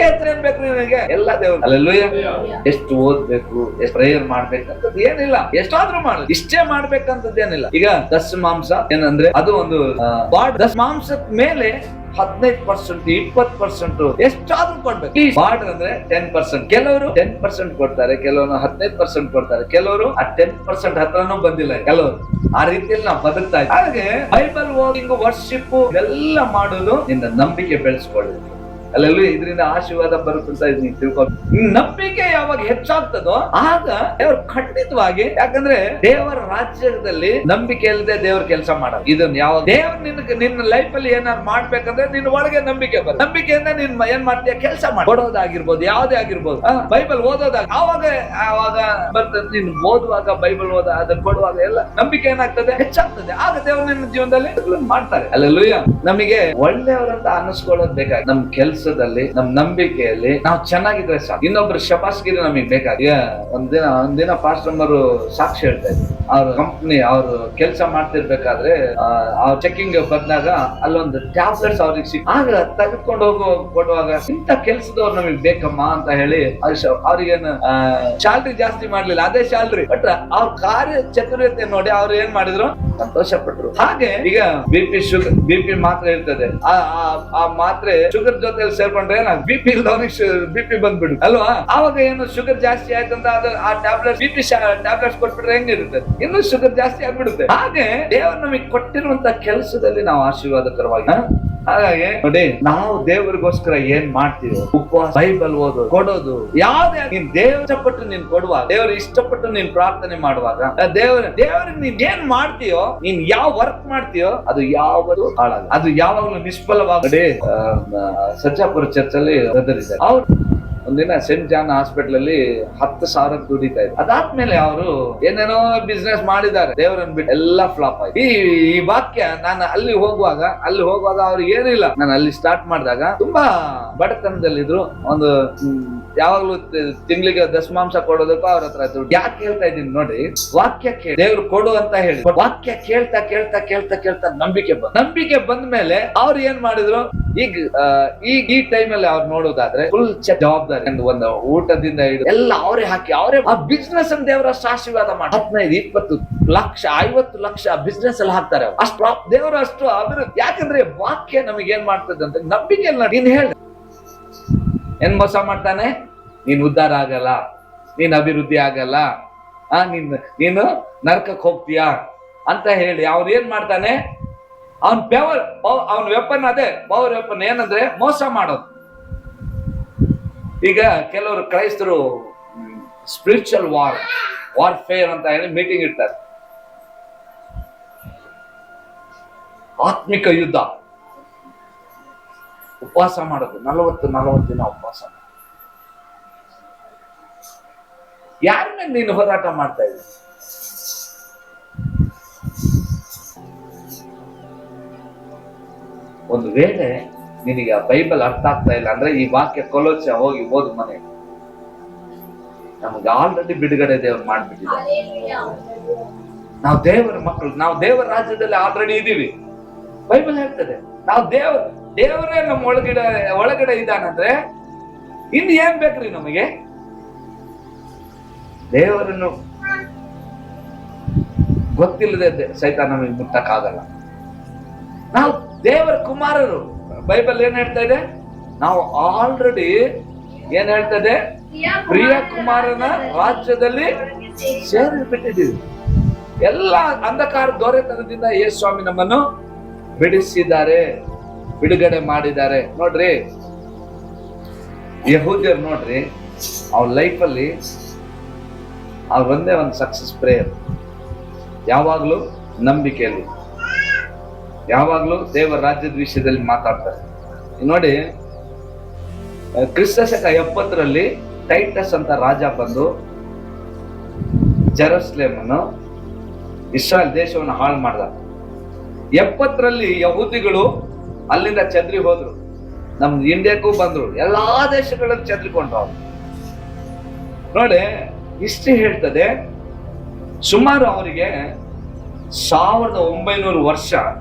ಹೆಚ್ಚು ಬೇಕು ನಿನಗೆ. ಎಲ್ಲ ದೇವರು ಅಲ್ಲೆಲ್ಲೂಯ್ಯ. ಎಷ್ಟು ಓದ್ಬೇಕು, ಎಷ್ಟು ಪ್ರೇಯರ್ ಮಾಡ್ಬೇಕಂತದ್ದು ಏನಿಲ್ಲ, ಎಷ್ಟಾದ್ರೂ ಮಾಡ, ಇಷ್ಟೇ ಮಾಡ್ಬೇಕಂತದ್ದು ಏನಿಲ್ಲ. ಈಗ ದಶಮಾಂಶ ಏನಂದ್ರೆ ಅದು ಒಂದು ದಶಮಾಂಶದ ಮೇಲೆ 15%, 20% ಎಷ್ಟಾದ್ರೂ ಕೊಡ್ಬೇಕು. ಈ ಬಾರ್ಡರ್ ಅಂದ್ರೆ 10%. ಕೆಲವರು 10% ಕೊಡ್ತಾರೆ, ಕೆಲವರು 15% ಕೊಡ್ತಾರೆ, ಕೆಲವರು ಆ 10% ಹತ್ರನೂ ಬಂದಿಲ್ಲ ಕೆಲವರು. ಆ ರೀತಿಯಲ್ಲಿ ನಾವು ಬದುಕ್ತಾ ಇದ್ದೀವಿ. ಹಾಗೆ ಬೈಬಲ್ ಓದಿಂಗ್, ವರ್ಷಿಪ್ ಎಲ್ಲ ಮಾಡೋದು ನಿನ್ನ ನಂಬಿಕೆ ಬೆಳೆಸ್ಕೊಳ್ಳೋದು. ಅಲ್ಲೆಲ್ಲೂ ಇದರಿಂದ ಆಶೀರ್ವಾದ ಬರುತ್ತಂತ ನೀವು ತಿಳ್ಕೊಂಡು, ನಂಬಿಕೆ ಯಾವಾಗ ಹೆಚ್ಚಾಗ್ತದೋ ಆಗ ದೇವರು ಖಂಡಿತವಾಗಿ, ಯಾಕಂದ್ರೆ ದೇವರ ರಾಜ್ಯದಲ್ಲಿ ನಂಬಿಕೆ ಇಲ್ಲದೆ ದೇವ್ರ ಕೆಲಸ ಮಾಡೋದು. ಇದನ್ನ ಯಾವ ದೇವ್ರ ನಿನ್ನ ಲೈಫ್ ಅಲ್ಲಿ ಏನಾದ್ರು ಮಾಡ್ಬೇಕಂದ್ರೆ ನಿನ್ನ ಒಳಗೆ ನಂಬಿಕೆ ಬರುತ್ತೆ. ನಂಬಿಕೆಯಿಂದ ನೀನ್ ಏನ್ ಮಾಡ್ತೀಯ? ಕೆಲಸ ಕೊಡೋದಾಗಿರ್ಬೋದು, ಯಾವ್ದೇ ಆಗಿರ್ಬೋದು, ಬೈಬಲ್ ಓದೋದಾಗ ಆವಾಗ ಬರ್ತದೆ. ನೀನು ಓದುವಾಗ, ಬೈಬಲ್ ಓದ ಅದನ್ನ ಕೊಡುವಾಗ ಎಲ್ಲ ನಂಬಿಕೆ ಏನಾಗ್ತದೆ? ಹೆಚ್ಚಾಗ್ತದೆ. ಆಗ ದೇವ್ರು ನಿನ್ನ ಜೀವನದಲ್ಲಿ ಮಾಡ್ತಾರೆ. ಅಲ್ಲೆಲ್ಲೂಯ್ಯ. ನಮಗೆ ಒಳ್ಳೆಯವರಂತ ಅನ್ನಿಸ್ಕೊಳ್ಳೋದು ಬೇಕಾಗಿ ನಮ್ ಕೆಲಸದಲ್ಲಿ, ನಮ್ ನಂಬಿಕೆಯಲ್ಲಿ ನಾವು ಚೆನ್ನಾಗಿದ್ರೆ ಸಾಕು. ಇನ್ನೊಬ್ರು ಶಪಾಸ್ಗಿರಿ ನಮಗೆ ಬೇಕಾಗಿ. ಒಂದಿನ ಪಾಸ್ಟರ್ ಸಾಕ್ಷಿ ಹೇಳ್ತಾ ಇದ್ರು. ಅವ್ರ ಕಂಪ್ನಿ ಅವ್ರು ಕೆಲಸ ಮಾಡ್ತಿರ್ಬೇಕಾದ್ರೆ ಅವ್ರ ಚೆಕಿಂಗ್ ಬಂದಾಗ ಅಲ್ಲೊಂದು ಟ್ಯಾಬ್ಲೆಟ್ಸ್ ಅವ್ರಿಗೆ ಸಿಕ್, ಆಗ ತೆಗೆದುಕೊಂಡು ಕೊಡುವಾಗ ಇಂತ ಕೆಲ್ಸದವ್ರು ನಮಗ್ ಬೇಕಮ್ಮ ಅಂತ ಹೇಳಿ ಅವ್ರಿಗೇನು ಸ್ಯಾಲ್ರಿ ಜಾಸ್ತಿ ಮಾಡ್ಲಿಲ್ಲ, ಅದೇ ಸ್ಯಾಲ್ರಿ. ಬಟ್ ಅವ್ರ ಕಾರ್ಯ ಚತುರತೆ ನೋಡಿ ಅವ್ರು ಏನ್ ಮಾಡಿದ್ರು? ಸಂತೋಷ ಪಟ್ರು. ಹಾಗೆ ಈಗ ಬಿಪಿ ಮಾತ್ರೆ ಇರ್ತದೆ, ಆ ಮಾತ್ರೆ ಶುಗರ್ ಜೊತೆ ಸೇರ್ಕೊಂಡ್ರೆ ಬಿಪಿ ಇಲ್ದವನಿಗೆ ಬಿಪಿ ಬಂದ್ಬಿಡು ಅಲ್ವಾ? ಆವಾಗ ಏನು ಶುಗರ್ ಜಾಸ್ತಿ ಆಯ್ತಂತ ಆ ಟ್ಯಾಬ್ಲೆಟ್ ಬಿಪಿ ಟ್ಯಾಬ್ಲೆಟ್ಸ್ ಕೊಟ್ಬಿಟ್ರೆ ಹೆಂಗಿರುತ್ತೆ? ಇನ್ನೂ ಶುಗರ್ ಜಾಸ್ತಿ ಆಗ್ಬಿಡುತ್ತೆ. ಹಾಗೆ ದೇವರು ನಮಗೆ ಕೊಟ್ಟಿರುವಂತ ಕೆಲಸದಲ್ಲಿ ನಾವು ಆಶೀರ್ವಾದಕರವಾಗಿ. ಹಾಗಾಗಿ ನೋಡಿ, ನಾವು ದೇವರಿಗೋಸ್ಕರ ಏನ್ ಮಾಡ್ತೀವೋ, ಉಪವಾಸ, ಬೈಬಲ್ ಓದೋದು, ಕೊಡೋದು, ಯಾವ್ದೇ ನೀನ್ ದೇವ್ರ ಇಷ್ಟಪಟ್ಟು ನೀನ್ ಕೊಡುವಾಗ, ದೇವ್ರ ಇಷ್ಟಪಟ್ಟು ನೀನ್ ಪ್ರಾರ್ಥನೆ ಮಾಡುವಾಗ, ದೇವ್ರಿಗೆ ನೀನ್ ಏನ್ ಮಾಡ್ತೀಯೋ, ನೀನ್ ಯಾವ ವರ್ಕ್ ಮಾಡ್ತೀಯೋ ಅದು ಯಾವುದು ಹಾಳಾಗಲ್ಲ, ಅದು ಯಾವಾಗ್ಲೂ ನಿಷ್ಫಲವಾಗಿ. ಸಜ್ಜಾಪುರ ಚರ್ಚಲ್ಲಿ ಬದಲಿದ್ದಾರೆ. ಅವ್ರು ಒಂದಿನ ಸೆಂಟ್ ಜಾನ್ ಹಾಸ್ಪಿಟಲ್ ಅಲ್ಲಿ 10,000 ದುಡಿತಾ ಇದ್ರು. ಅದಾದ್ಮೇಲೆ ಅವರು ಏನೇನೋ ಬಿಸ್ನೆಸ್ ಮಾಡಿದ್ದಾರೆ, ದೇವರನ್ನ ಬಿಟ್ಟು ಎಲ್ಲ ಫ್ಲಾಪ್ ಆಯ್ತು. ಈ ವಾಕ್ಯ ನಾನು ಅಲ್ಲಿ ಹೋಗುವಾಗ ಅವ್ರಿಗೆ ಏನಿಲ್ಲ. ನಾನು ಅಲ್ಲಿ ಸ್ಟಾರ್ಟ್ ಮಾಡಿದಾಗ ತುಂಬಾ ಬಡತನದಲ್ಲಿದ್ರು. ಒಂದು ಯಾವಾಗ್ಲೂ ತಿಂಗಳಿಗೆ ದಶಮಾಂಶ ಕೊಡೋದಕ್ಕೂ ಅವ್ರ ಹತ್ರ ದುಡ್ಡು. ಯಾಕೆ ಹೇಳ್ತಾ ಇದ್ದೀನಿ ನೋಡಿ, ವಾಕ್ಯ ಕೇಳಿ ದೇವ್ರು ಕೊಡು ಅಂತ ಹೇಳಿ ವಾಕ್ಯ ಕೇಳ್ತಾ ಕೇಳ್ತಾ ಕೇಳ್ತಾ ಕೇಳ್ತಾ ನಂಬಿಕೆ ಬಂದ ಮೇಲೆ ಅವ್ರು ಏನ್ ಮಾಡಿದ್ರು? ಈಗ ಈ ಟೈಮ್ ಅಲ್ಲಿ ಅವ್ರು ನೋಡೋದಾದ್ರೆ ಫುಲ್ ಜವಾಬ್ದಾರಿ, ಒಂದು ಊಟದಿಂದ ಹಿಡಿದು ಎಲ್ಲ ಅವರೇ ಹಾಕಿ ಅವರೇ ಆ ಬಿಸ್ನೆಸ್ ಅನ್ನು ದೇವರಷ್ಟು ಆಶೀರ್ವಾದ ಮಾಡಿ 15-20 ಲಕ್ಷ 50 ಲಕ್ಷ ಬಿಸ್ನೆಸ್ ಅಲ್ಲಿ ಹಾಕ್ತಾರೆ. ಅಷ್ಟು ದೇವರ ಅಷ್ಟು ಅಭಿವೃದ್ಧಿ. ಯಾಕಂದ್ರೆ ವಾಕ್ಯ ನಮಗೆ ಏನ್ ಮಾಡ್ತದೆ ಅಂತ ನಂಬಿಕೆ. ನೀನ್ ಹೇಳ ಏನ್ ಮೋಸ ಮಾಡ್ತಾನೆ? ನೀನ್ ಉದ್ಧಾರ ಆಗಲ್ಲ, ನೀನ್ ಅಭಿವೃದ್ಧಿ ಆಗಲ್ಲ, ನೀನು ನರಕಕ್ಕೆ ಹೋಗ್ತೀಯಾ ಅಂತ ಹೇಳಿ ಅವ್ರು ಏನ್ ಮಾಡ್ತಾನೆ? ಅವನ್ ವೆಪನ್ ಅದೇ ಪವರ್ ವೆಪನ್ ಏನಂದ್ರೆ ಮೋಸ ಮಾಡೋದು. ಈಗ ಕೆಲವರು ಕ್ರೈಸ್ತರು ಸ್ಪಿರಿಚುವಲ್ ವಾರ್ಫೇರ್ ಅಂತ ಹೇಳಿ ಮೀಟಿಂಗ್ ಇಡ್ತಾರೆ. ಆತ್ಮಿಕ ಯುದ್ಧ, ಉಪವಾಸ ಮಾಡೋದು, 40 ದಿನ ಉಪವಾಸ. ಯಾರ ಮೇಲೆ ನೀನು ಹೋರಾಟ ಮಾಡ್ತಾ ಇದ್ದೀಯ? ಒಂದು ವೇಳೆ ನಿನಗೆ ಆ ಬೈಬಲ್ ಅರ್ಥ ಆಗ್ತಾ ಇಲ್ಲ ಅಂದ್ರೆ ಈ ವಾಕ್ಯ ಕೊಲೋಸ್ಯ ಹೋಗಿ ಓದು ಮನೆ. ನಮ್ಗೆ ಆಲ್ರೆಡಿ ಬಿಡುಗಡೆ ದೇವರು ಮಾಡ್ಬಿಟ್ಟಿದ್ದಾರೆ. ನಾವು ದೇವರ ಮಕ್ಕಳು, ನಾವು ದೇವರ ರಾಜ್ಯದಲ್ಲಿ ಆಲ್ರೆಡಿ ಇದೀವಿ. ಬೈಬಲ್ ಹೇಳ್ತದೆ ನಾವು ದೇವರೇ ನಮ್ಮ ಒಳಗಡೆ ಇದ್ದಾನಂದ್ರೆ ಇನ್ನು ಏನ್ ಬೇಕ್ರಿ ನಮಗೆ? ದೇವರನ್ನು ಗೊತ್ತಿಲ್ಲದೆ ಸೈತಾನ ನಮಗೆ ಮುಟ್ಟಕ್ಕಾಗಲ್ಲ. ನಾವು ದೇವರ ಕುಮಾರರು. ಬೈಬಲ್ ಏನ್ ಹೇಳ್ತಾ ಇದೆ? ನಾವು ಆಲ್ರೆಡಿ ಏನ್ ಹೇಳ್ತದೆ? ಪ್ರಿಯ ಕುಮಾರನ ರಾಜ್ಯದಲ್ಲಿ ಸೇರಿಬಿಟ್ಟಿದ್ದೀವಿ. ಎಲ್ಲ ಅಂಧಕಾರ ದೊರೆತನದಿಂದ ಯೇಸು ಸ್ವಾಮಿ ನಮ್ಮನ್ನು ಬಿಡಿಸಿದ್ದಾರೆ, ಬಿಡುಗಡೆ ಮಾಡಿದ್ದಾರೆ. ನೋಡ್ರಿ, ಯಹೂದ್ಯರು ನೋಡ್ರಿ, ಅವ್ರ ಲೈಫಲ್ಲಿ ಅವ್ರ ಒಂದೇ ಒಂದು ಸಕ್ಸಸ್ ಪ್ರೇಯರ್. ಯಾವಾಗಲೂ ನಂಬಿಕೆಯಲ್ಲಿ, ಯಾವಾಗಲೂ ದೇವರ ರಾಜ್ಯದ ವಿಷಯದಲ್ಲಿ ಮಾತಾಡ್ತಾರೆ. ನೋಡಿ, ಕ್ರಿಸ್ತ ಶಕ 70 ಟೈಟಸ್ ಅಂತ ರಾಜ ಬಂದು ಜೆರುಸಲೇಮನ್ನು, ಇಸ್ರಾಯೇಲ್ ದೇಶವನ್ನು ಹಾಳು ಮಾಡ್ದ. 70 ಯಹೂದಿಗಳು ಅಲ್ಲಿಂದ ಚದ್ರಿ ಹೋದ್ರು, ನಮ್ ಇಂಡಿಯಾಕ್ಕೂ ಬಂದ್ರು, ಎಲ್ಲಾ ದೇಶಗಳಲ್ಲಿ ಚದ್ರಿಕೊಂಡ್ರು ಅವ್ರು. ನೋಡಿ, ಹಿಸ್ಟ್ರಿ ಹೇಳ್ತದೆ, ಸುಮಾರು ಅವರಿಗೆ 1900 ವರ್ಷ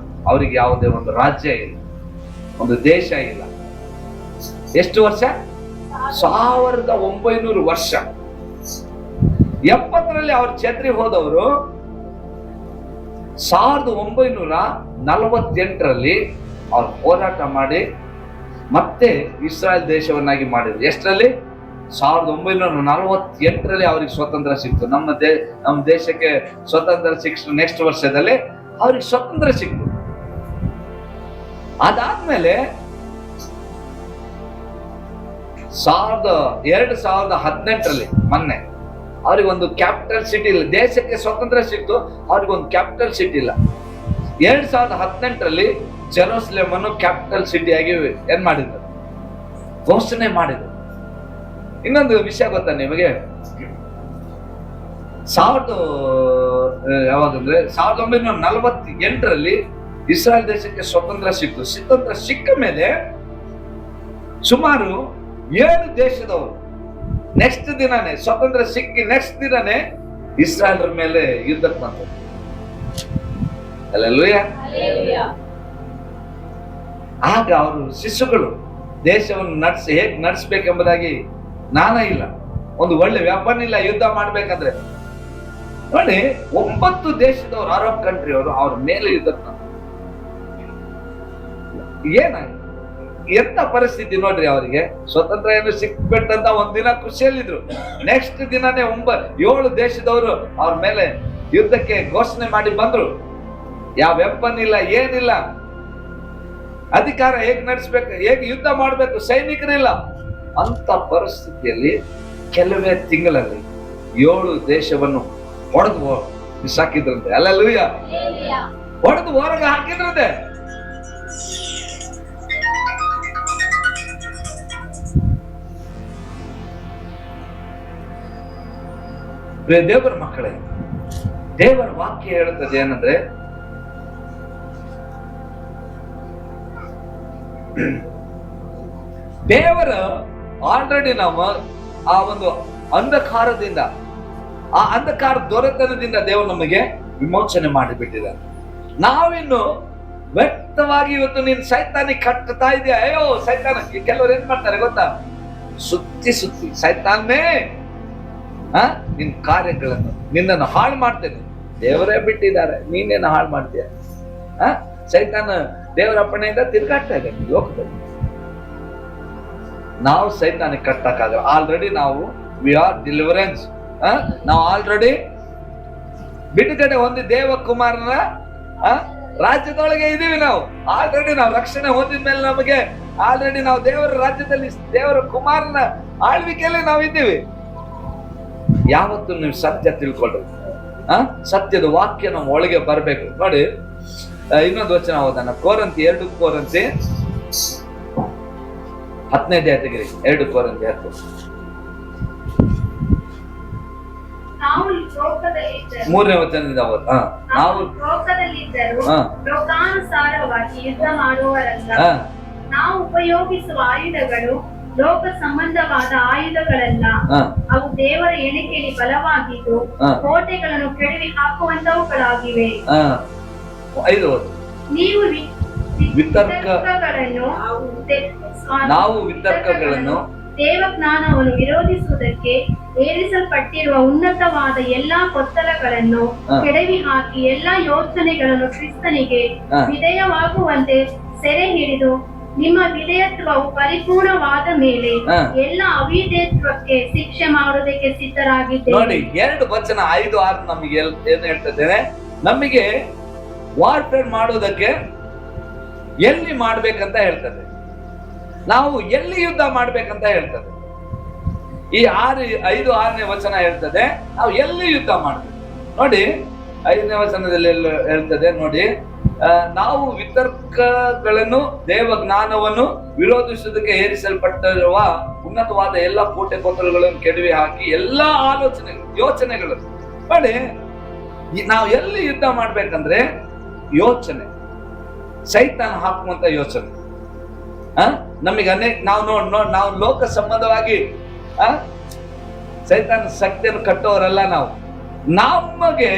ಅವರಿಗೆ ಯಾವುದೇ ಒಂದು ರಾಜ್ಯ ಇಲ್ಲ, ಒಂದು ದೇಶ ಇಲ್ಲ. ಎಷ್ಟು ವರ್ಷ? 1900 ವರ್ಷ. 70 ಅವ್ರು ಛತ್ರಿ ಹೋದವರು 1948 ಅವ್ರು ಹೋರಾಟ ಮಾಡಿ ಮತ್ತೆ ಇಸ್ರಾಯೇಲ್ ದೇಶವನ್ನಾಗಿ ಮಾಡಿದ್ರು. ಎಷ್ಟರಲ್ಲಿ? 1948 ಅವ್ರಿಗೆ ಸ್ವತಂತ್ರ ಸಿಕ್ತು. ನಮ್ಮ ದೇಶಕ್ಕೆ ಸ್ವತಂತ್ರ ಸಿಕ್ತು. ನೆಕ್ಸ್ಟ್ ವರ್ಷದಲ್ಲಿ ಅವ್ರಿಗೆ ಸ್ವತಂತ್ರ ಸಿಕ್ತು. ಅದಾದ್ಮೇಲೆ 2018 ಮೊನ್ನೆ ಅವ್ರಿಗೆ ಒಂದು ಕ್ಯಾಪಿಟಲ್ ಸಿಟಿ ಇಲ್ಲ. ದೇಶಕ್ಕೆ ಸ್ವತಂತ್ರ ಸಿಕ್ತು, ಅವ್ರಿಗೆ ಒಂದು ಕ್ಯಾಪಿಟಲ್ ಸಿಟಿ ಇಲ್ಲ. 2018 ಜೆರುಸಲೇಮ್ ಅನ್ನು ಕ್ಯಾಪಿಟಲ್ ಸಿಟಿಯಾಗಿ ಏನ್ ಮಾಡಿದ್ರು? ಘೋಷಣೆ ಮಾಡಿದ್ರು. ಇನ್ನೊಂದು ವಿಷಯ ಗೊತ್ತಾ ನಿಮಗೆ? ಯಾವಾಗಂದ್ರೆ 1948 ಇಸ್ರಾಯೇಲ್ ದೇಶಕ್ಕೆ ಸ್ವತಂತ್ರ ಸಿಕ್ತು. ಸ್ವತಂತ್ರ ಸಿಕ್ಕ ಮೇಲೆ ಸುಮಾರು 7 ದೇಶದವರು ನೆಕ್ಸ್ಟ್ ದಿನಾನೇ, ಸ್ವತಂತ್ರ ಸಿಕ್ಕಿ ನೆಕ್ಸ್ಟ್ ದಿನಾನೇ ಇಸ್ರಾಯೇಲ್ ಮೇಲೆ ಯುದ್ಧಕ್ಕೆ ಬಂದರು. ಹಲ್ಲೆಲೂಯಾ. ಆಗ ಅವರು ಶಿಶುಗಳು ದೇಶವನ್ನು ಹೇಗೆ ನಡೆಸಬೇಕೆಂಬುದಾಗಿ ಜ್ಞಾನ ಇಲ್ಲ, ಒಂದು ಒಳ್ಳೆ ವ್ಯಾಪಾರ ಇಲ್ಲ. ಯುದ್ಧ ಮಾಡ್ಬೇಕಂದ್ರೆ ನೋಡಿ, 9 ದೇಶದವರು, ಅರಬ್ ಕಂಟ್ರಿ ಅವರು ಅವ್ರ ಮೇಲೆ ಯುದ್ಧಕ್ಕೆ ಬಂದರು. ಏನಾಯ್ತು? ಎಂತ ಪರಿಸ್ಥಿತಿ ನೋಡ್ರಿ. ಅವರಿಗೆ ಸ್ವತಂತ್ರ ಏನು ಸಿಕ್ಬಿಟ್ಟಂತ ಒಂದಿನ ಖುಷಿಯಲ್ಲಿದ್ರು. ನೆಕ್ಸ್ಟ್ ದಿನಾನೇ 7 ದೇಶದವರು ಅವ್ರ ಮೇಲೆ ಯುದ್ಧಕ್ಕೆ ಘೋಷಣೆ ಮಾಡಿ ಬಂದ್ರು. ಯಾವ ವೆಪನ್ ಇಲ್ಲ, ಏನಿಲ್ಲ. ಅಧಿಕಾರ ಹೇಗೆ ನಡೆಸ್ಬೇಕು, ಹೇಗೆ ಯುದ್ಧ ಮಾಡ್ಬೇಕು, ಸೈನಿಕರಿಲ್ಲ. ಅಂತ ಪರಿಸ್ಥಿತಿಯಲ್ಲಿ ಕೆಲವೇ ತಿಂಗಳಲ್ಲಿ 7 ದೇಶವನ್ನು ಹೊಡೆದು ಬಿಸಾಕಿದ್ರಂತೆ. ಹಲ್ಲೆಲೂಯಾ. ಹೊಡೆದು ಹೊರಗೆ ಹಾಕಿದ್ರಂತೆ. ದೇವರ ಮಕ್ಕಳೇ, ದೇವರ ವಾಕ್ಯ ಹೇಳುತ್ತದೆ ಏನಂದ್ರೆ, ದೇವರ ಆಲ್ರೆಡಿ ನಾವು ಆ ಒಂದು ಅಂಧಕಾರದಿಂದ, ಆ ಅಂಧಕಾರ ದೊರೆತನದಿಂದ ದೇವರು ನಮಗೆ ವಿಮೋಚನೆ ಮಾಡಿಬಿಟ್ಟಿದ್ದಾರೆ. ನಾವಿನ್ನು ವ್ಯಕ್ತವಾಗಿ ಇವತ್ತು ನೀನ್ ಸೈತಾನಿ ಕಟ್ಟುತ್ತಾ ಇದೆಯಾ? ಅಯ್ಯೋ ಸೈತಾನ. ಕೆಲವರು ಏನ್ ಮಾಡ್ತಾರೆ ಗೊತ್ತಾ? ಸುತ್ತಿ ಸೈತಾನೇ ನಿನ್ ಕಾರ್ಯಗಳನ್ನು, ನಿನ್ನನ್ನು ಹಾಳು ಮಾಡ್ತೇನೆ. ದೇವರೇ ಬಿಟ್ಟಿದ್ದಾರೆ, ನೀನೇನು ಹಾಳು ಮಾಡ್ತೀಯ? ಸೈತಾನ ದೇವರ ಅಪ್ಪಣೆಯಿಂದ ತಿರುಗಾಡ್ತಾ ಇದೆ ಲೋಕದಲ್ಲಿ. ನಾವು ಸೈತಾನಿಗೆ ಕಟ್ಟಕ್ಕಾಗಲ್ಲ. ಆಲ್ರೆಡಿ ನಾವು ವಿ ಆರ್ ಡಿಲಿವರೆನ್ಸ್. ನಾವು ಆಲ್ರೆಡಿ ಬಿಡುಗಡೆ ಹೊಂದಿ ದೇವಕುಮಾರನ ರಾಜ್ಯದೊಳಗೆ ಇದೀವಿ. ನಾವು ಆಲ್ರೆಡಿ ನಾವು ರಕ್ಷಣೆ ಹೊಂದಿದ ಮೇಲೆ ನಮಗೆ ಆಲ್ರೆಡಿ ನಾವು ದೇವರ ರಾಜ್ಯದಲ್ಲಿ, ದೇವರ ಕುಮಾರನ ಆಳ್ವಿಕೆಯಲ್ಲಿ ನಾವು ಇದ್ದೀವಿ. ಯಾವತ್ತು ನೀವು ಸತ್ಯ ತಿಳ್ಕೊಳ್ರಿ, ಸತ್ಯದ ವಾಕ್ಯ ನಮ್ಮ ಒಳಗೆ ಬರ್ಬೇಕು. ನೋಡಿ, ಇನ್ನೊಂದು ವಚನ ಓದೋಣ. 2 ಕೊರಿಂಥಿ 10ನೇ ತೆಗಿರಿ. 2 ಕೊರಿಂಥಿ 10. ಮೂರನೇ ವಚನದಿಂದ ಓದ. ನಾವು ಲೋಕದಲ್ಲಿದ್ದರೂ ಲೋಕಾನುಸಾರವಾಗಿ ಯುದ್ಧ ಮಾಡುವವರಲ್ಲ. ನಾವು ಉಪಯೋಗಿಸುವ ಆಯುಧಗಳು ಲೋಕ ಸಂಬಂಧವಾದ ಆಯುಧಗಳಲ್ಲ. ಅವು ದೇವರ ಎಣಿಕೆಯಲ್ಲಿ ಬಲವಾಗಿದ್ದು ಕೋಟೆಗಳನ್ನು ಕೆಡವಿ ಹಾಕುವಂತವುಗಳಾಗಿವೆ. ನೀವು ವಿತರ್ಕಗಳನ್ನು ದೇವಜ್ಞಾನವನ್ನು ವಿರೋಧಿಸುವುದಕ್ಕೆ ಏರಿಸಲ್ಪಟ್ಟಿರುವ ಉನ್ನತವಾದ ಎಲ್ಲಾ ಕೊತ್ತಲಗಳನ್ನು ಕೆಡವಿ ಹಾಕಿ ಎಲ್ಲಾ ಯೋಚನೆಗಳನ್ನು ಕ್ರಿಸ್ತನಿಗೆ ವಿಧೇಯವಾಗುವಂತೆ ಸೆರೆ ಹಿಡಿದು ನಿಮ್ಮ ವಿಧೇಯತ್ವವು ಪರಿಪೂರ್ಣವಾದ ಮೇಲೆ ಎಲ್ಲ ಅವಿಧೇಯತ್ವಕ್ಕೆ ಶಿಕ್ಷೆ ಮಾಡುವುದಕ್ಕೆ ಸಿದ್ಧರಾಗಿದ್ದೇವೆ. ನೋಡಿ, 2 ವಚನ 5, 6 ನಮಗೆ ಏನು ಹೇಳ್ತಿದ್ದೇನೆ? ನಮಗೆ ವಾರ್ಫೇರ್ ಮಾಡುವುದಕ್ಕೆ ಎಲ್ಲಿ ಮಾಡ್ಬೇಕಂತ ಹೇಳ್ತದೆ, ನಾವು ಎಲ್ಲಿ ಯುದ್ಧ ಮಾಡ್ಬೇಕಂತ ಹೇಳ್ತದೆ. ಈ 5-6ನೇ ವಚನ ಹೇಳ್ತದೆ ನಾವು ಎಲ್ಲಿ ಯುದ್ಧ ಮಾಡ್ತೀವಿ ನೋಡಿ. 5ನೇ ವಚನದಲ್ಲಿ ಹೇಳ್ತದೆ ನೋಡಿ, ನಾವು ವಿತರ್ಕಗಳನ್ನು ದೇವ ಜ್ಞಾನವನ್ನು ವಿರೋಧಿಸುವುದಕ್ಕೆ ಏರಿಸಲ್ಪಟ್ಟಿರುವ ಉನ್ನತವಾದ ಎಲ್ಲ ಕೋಟೆ ಕೊತ್ತಲುಗಳನ್ನು ಕೆಡವಿ ಹಾಕಿ ಎಲ್ಲಾ ಯೋಚನೆಗಳು ನೋಡಿ. ನಾವು ಎಲ್ಲಿ ಯುದ್ಧ ಮಾಡ್ಬೇಕಂದ್ರೆ ಯೋಚನೆ, ಸೈತಾನ ಹಾಕುವಂತ ಯೋಚನೆ. ನಮಗೆ ನಾವು ಲೋಕ ಸಂಬಂಧವಾಗಿ ಸೈತಾನ ಶಕ್ತಿಯನ್ನು ಕಟ್ಟೋರಲ್ಲ. ನಾವು ನಮಗೆ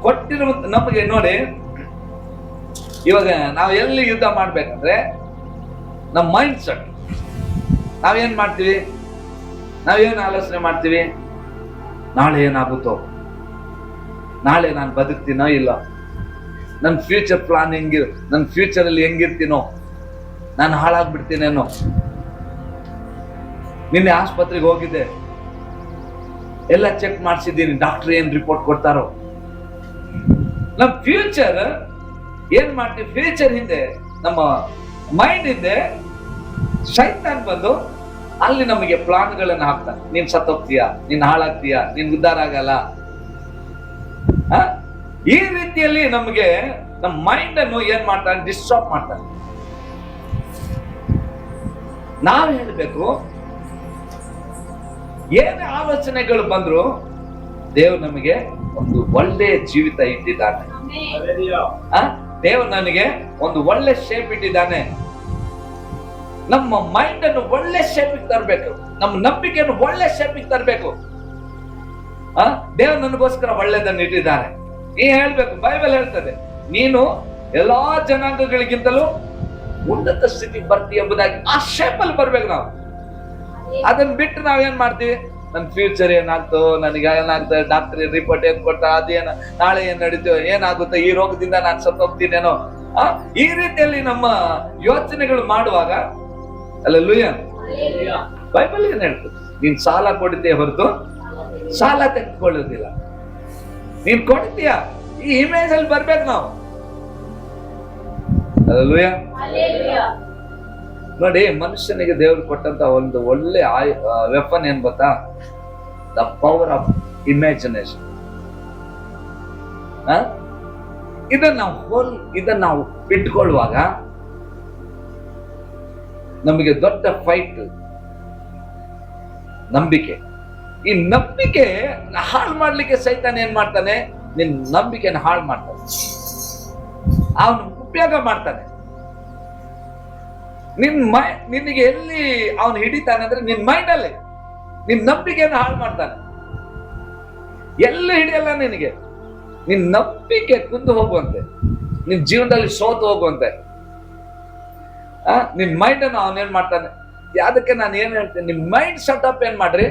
ಕೊಟ್ಟಿರುವಂತ ನಮಗೆ ನೋಡಿ, ಇವಾಗ ನಾವು ಎಲ್ಲಿ ಯುದ್ಧ ಮಾಡ್ಬೇಕಂದ್ರೆ ನಮ್ಮ ಮೈಂಡ್ ಸೆಟ್. ನಾವೇನ್ ಮಾಡ್ತೀವಿ, ನಾವೇನ್ ಆಲೋಚನೆ ಮಾಡ್ತೀವಿ, ನಾಳೆ ಏನಾಗುತ್ತೋ, ನಾಳೆ ನಾನು ಬದುಕ್ತೀನೋ ಇಲ್ಲ, ನನ್ನ ಫ್ಯೂಚರ್ ಪ್ಲಾನ್ ನನ್ನ ಫ್ಯೂಚರ್ ಅಲ್ಲಿ ಹೆಂಗಿರ್ತೀನೋ, ನಾನು ಹಾಳಾಗ್ಬಿಡ್ತೀನೇನೋ. ನಿನ್ನೆ ಆಸ್ಪತ್ರೆಗೆ ಹೋಗಿದ್ದೆ, ಎಲ್ಲ ಚೆಕ್ ಮಾಡಿಸಿದ್ದೀನಿ, ಡಾಕ್ಟರ್ ಏನ್ ರಿಪೋರ್ಟ್ ಕೊಡ್ತಾರೋ. ನಮ್ಮ ಫ್ಯೂಚರ್ ಏನ್ ಮಾಡ್ತೀವಿ, ಫ್ಯೂಚರ್ ಹಿಂದೆ ನಮ್ಮ ಮೈಂಡ್ ಹಿಂದೆ ಶೈತಾನ್ ಬಂದು ಅಲ್ಲಿ ನಮಗೆ ಪ್ಲಾನ್ಗಳನ್ನ ಹಾಕ್ತಾನೆ. ನೀನ್ ಸತ್ತೋಗ್ತೀಯಾ, ನೀನ್ ಹಾಳಾಗ್ತೀಯಾ, ನೀನ್ ಉದ್ಧಾರ ಆಗಲ್ಲ. ಈ ರೀತಿಯಲ್ಲಿ ನಮಗೆ ನಮ್ಮ ಮೈಂಡ್ ಅನ್ನು ಏನ್ ಮಾಡ್ತಾನೆ, ಡಿಸ್ಟರ್ಬ್ ಮಾಡ್ತಾನೆ. ನಾವ್ ಹೇಳ್ಬೇಕು, ಏನೇ ಆಲೋಚನೆಗಳು ಬಂದ್ರು ದೇವ್ರು ನಮಗೆ ಒಂದು ಒಳ್ಳೆ ಜೀವಿತ ಇಟ್ಟಿದ್ದಾನೆ. ದೇವ್ರು ನನಗೆ ಒಂದು ಒಳ್ಳೆ ಶೇಪ್ ಇಟ್ಟಿದ್ದಾನೆ. ನಮ್ಮ ಮೈಂಡ್ ಅನ್ನು ಒಳ್ಳೆ ಶೇಪಿಗೆ ತರಬೇಕು, ನಮ್ಮ ನಂಬಿಕೆಯನ್ನು ಒಳ್ಳೆ ಶೇಪಿಗೆ ತರಬೇಕು. ದೇವ್ರು ನನಗೋಸ್ಕರ ಒಳ್ಳೆದನ್ನು ಇಟ್ಟಿದ್ದಾನೆ. ನೀ ಹೇಳ್ಬೇಕು, ಬೈಬಲ್ ಹೇಳ್ತದೆ, ನೀನು ಎಲ್ಲಾ ಜನಾಂಗಗಳಿಗಿಂತಲೂ ಉನ್ನತ ಸ್ಥಿತಿಗೆ ಬರ್ತೀವಿ ಎಂಬುದಾಗಿ ಆ ಶೇಪ್ ಅಲ್ಲಿ ಬರ್ಬೇಕು ನಾವು. ಅದನ್ನ ಬಿಟ್ಟು ನಾವೇನ್ ಮಾಡ್ತೀವಿ, ನನ್ನ ಫ್ಯೂಚರ್ ಏನಾಗ್ತೋ, ನನಗೆ ಏನಾಗ್ತದೆ, ಡಾಕ್ಟರ್ ರಿಪೋರ್ಟ್ ಏನ್ ಕೊಡ್ತಾ, ಅದೇನ ನಾಳೆ ಏನ್ ನಡೀತೋ, ಏನಾಗುತ್ತೆ, ಈ ರೋಗದಿಂದ ನಾನು ಸತ್ತೋಗ್ತೀನೇನೋ. ಈ ರೀತಿಯಲ್ಲಿ ನಮ್ಮ ಯೋಚನೆಗಳು ಮಾಡುವಾಗ ಅಲ್ಲೆಲ್ಲೂಯ್ಯ ಬೈಬಲ್ ಏನ್ ಹೇಳ್ತದೆ, ನೀನ್ ಸಾಲ ಕೊಡ್ತೀಯ ಹೊರತು ಸಾಲ ತೆಗೆದುಕೊಳ್ಳೋದಿಲ್ಲ. ನೀನ್ ಕೊಡ್ತೀಯ, ಈ ಇಮೇಜ್ ಅಲ್ಲಿ ಬರ್ಬೇಕು ನಾವು. ಅಲ್ಲೆಲ್ಲೂಯ್ಯ. ನೋಡಿ, ಮನುಷ್ಯನಿಗೆ ದೇವರು ಕೊಟ್ಟಂತ ಒಂದು ಒಳ್ಳೆ ವೆಪನ್ ಏನ್ ಗೊತ್ತಾ, ದ ಪವರ್ ಆಫ್ ಇಮ್ಯಾಜಿನೇಷನ್. ಇದನ್ನ ನಾವು ಇಟ್ಕೊಳ್ಳುವಾಗ ನಮಗೆ ದೊಡ್ಡ ಫೈಟ್ ನಂಬಿಕೆ. ಈ ನಂಬಿಕೆ ಹಾಳು ಮಾಡ್ಲಿಕ್ಕೆ ಸೈತಾನ ಏನ್ ಮಾಡ್ತಾನೆ, ನಿನ್ ನಂಬಿಕೆನ ಹಾಳು ಮಾಡ್ತಾನೆ, ಅವನು ಉಪಯೋಗ ಮಾಡ್ತಾನೆ. ನಿನಗೆ ಎಲ್ಲಿ ಅವನು ಹಿಡಿತಾನೆ ಅಂದ್ರೆ ನಿನ್ ಮೈಂಡ್ ಅಲ್ಲಿ, ನಿನ್ ನಂಬಿಕೆಯನ್ನು ಹಾಳು ಮಾಡ್ತಾನೆ. ಎಲ್ಲಿ ಹಿಡಿಯಲ್ಲ ನಿನಗೆ, ನಿನ್ ನಂಬಿಕೆ ಕುಂದು ಹೋಗುವಂತೆ, ನಿನ್ ಜೀವನದಲ್ಲಿ ಸೋತು ಹೋಗುವಂತೆ ನಿನ್ ಮೈಂಡ್ ಅನ್ನು ಅವನೇನ್ ಮಾಡ್ತಾನೆ. ಅದಕ್ಕೆ ನಾನು ಏನ್ ಹೇಳ್ತೇನೆ, ನಿಮ್ ಮೈಂಡ್ ಸೆಟಪ್ ಏನ್ ಮಾಡ್ರಿ,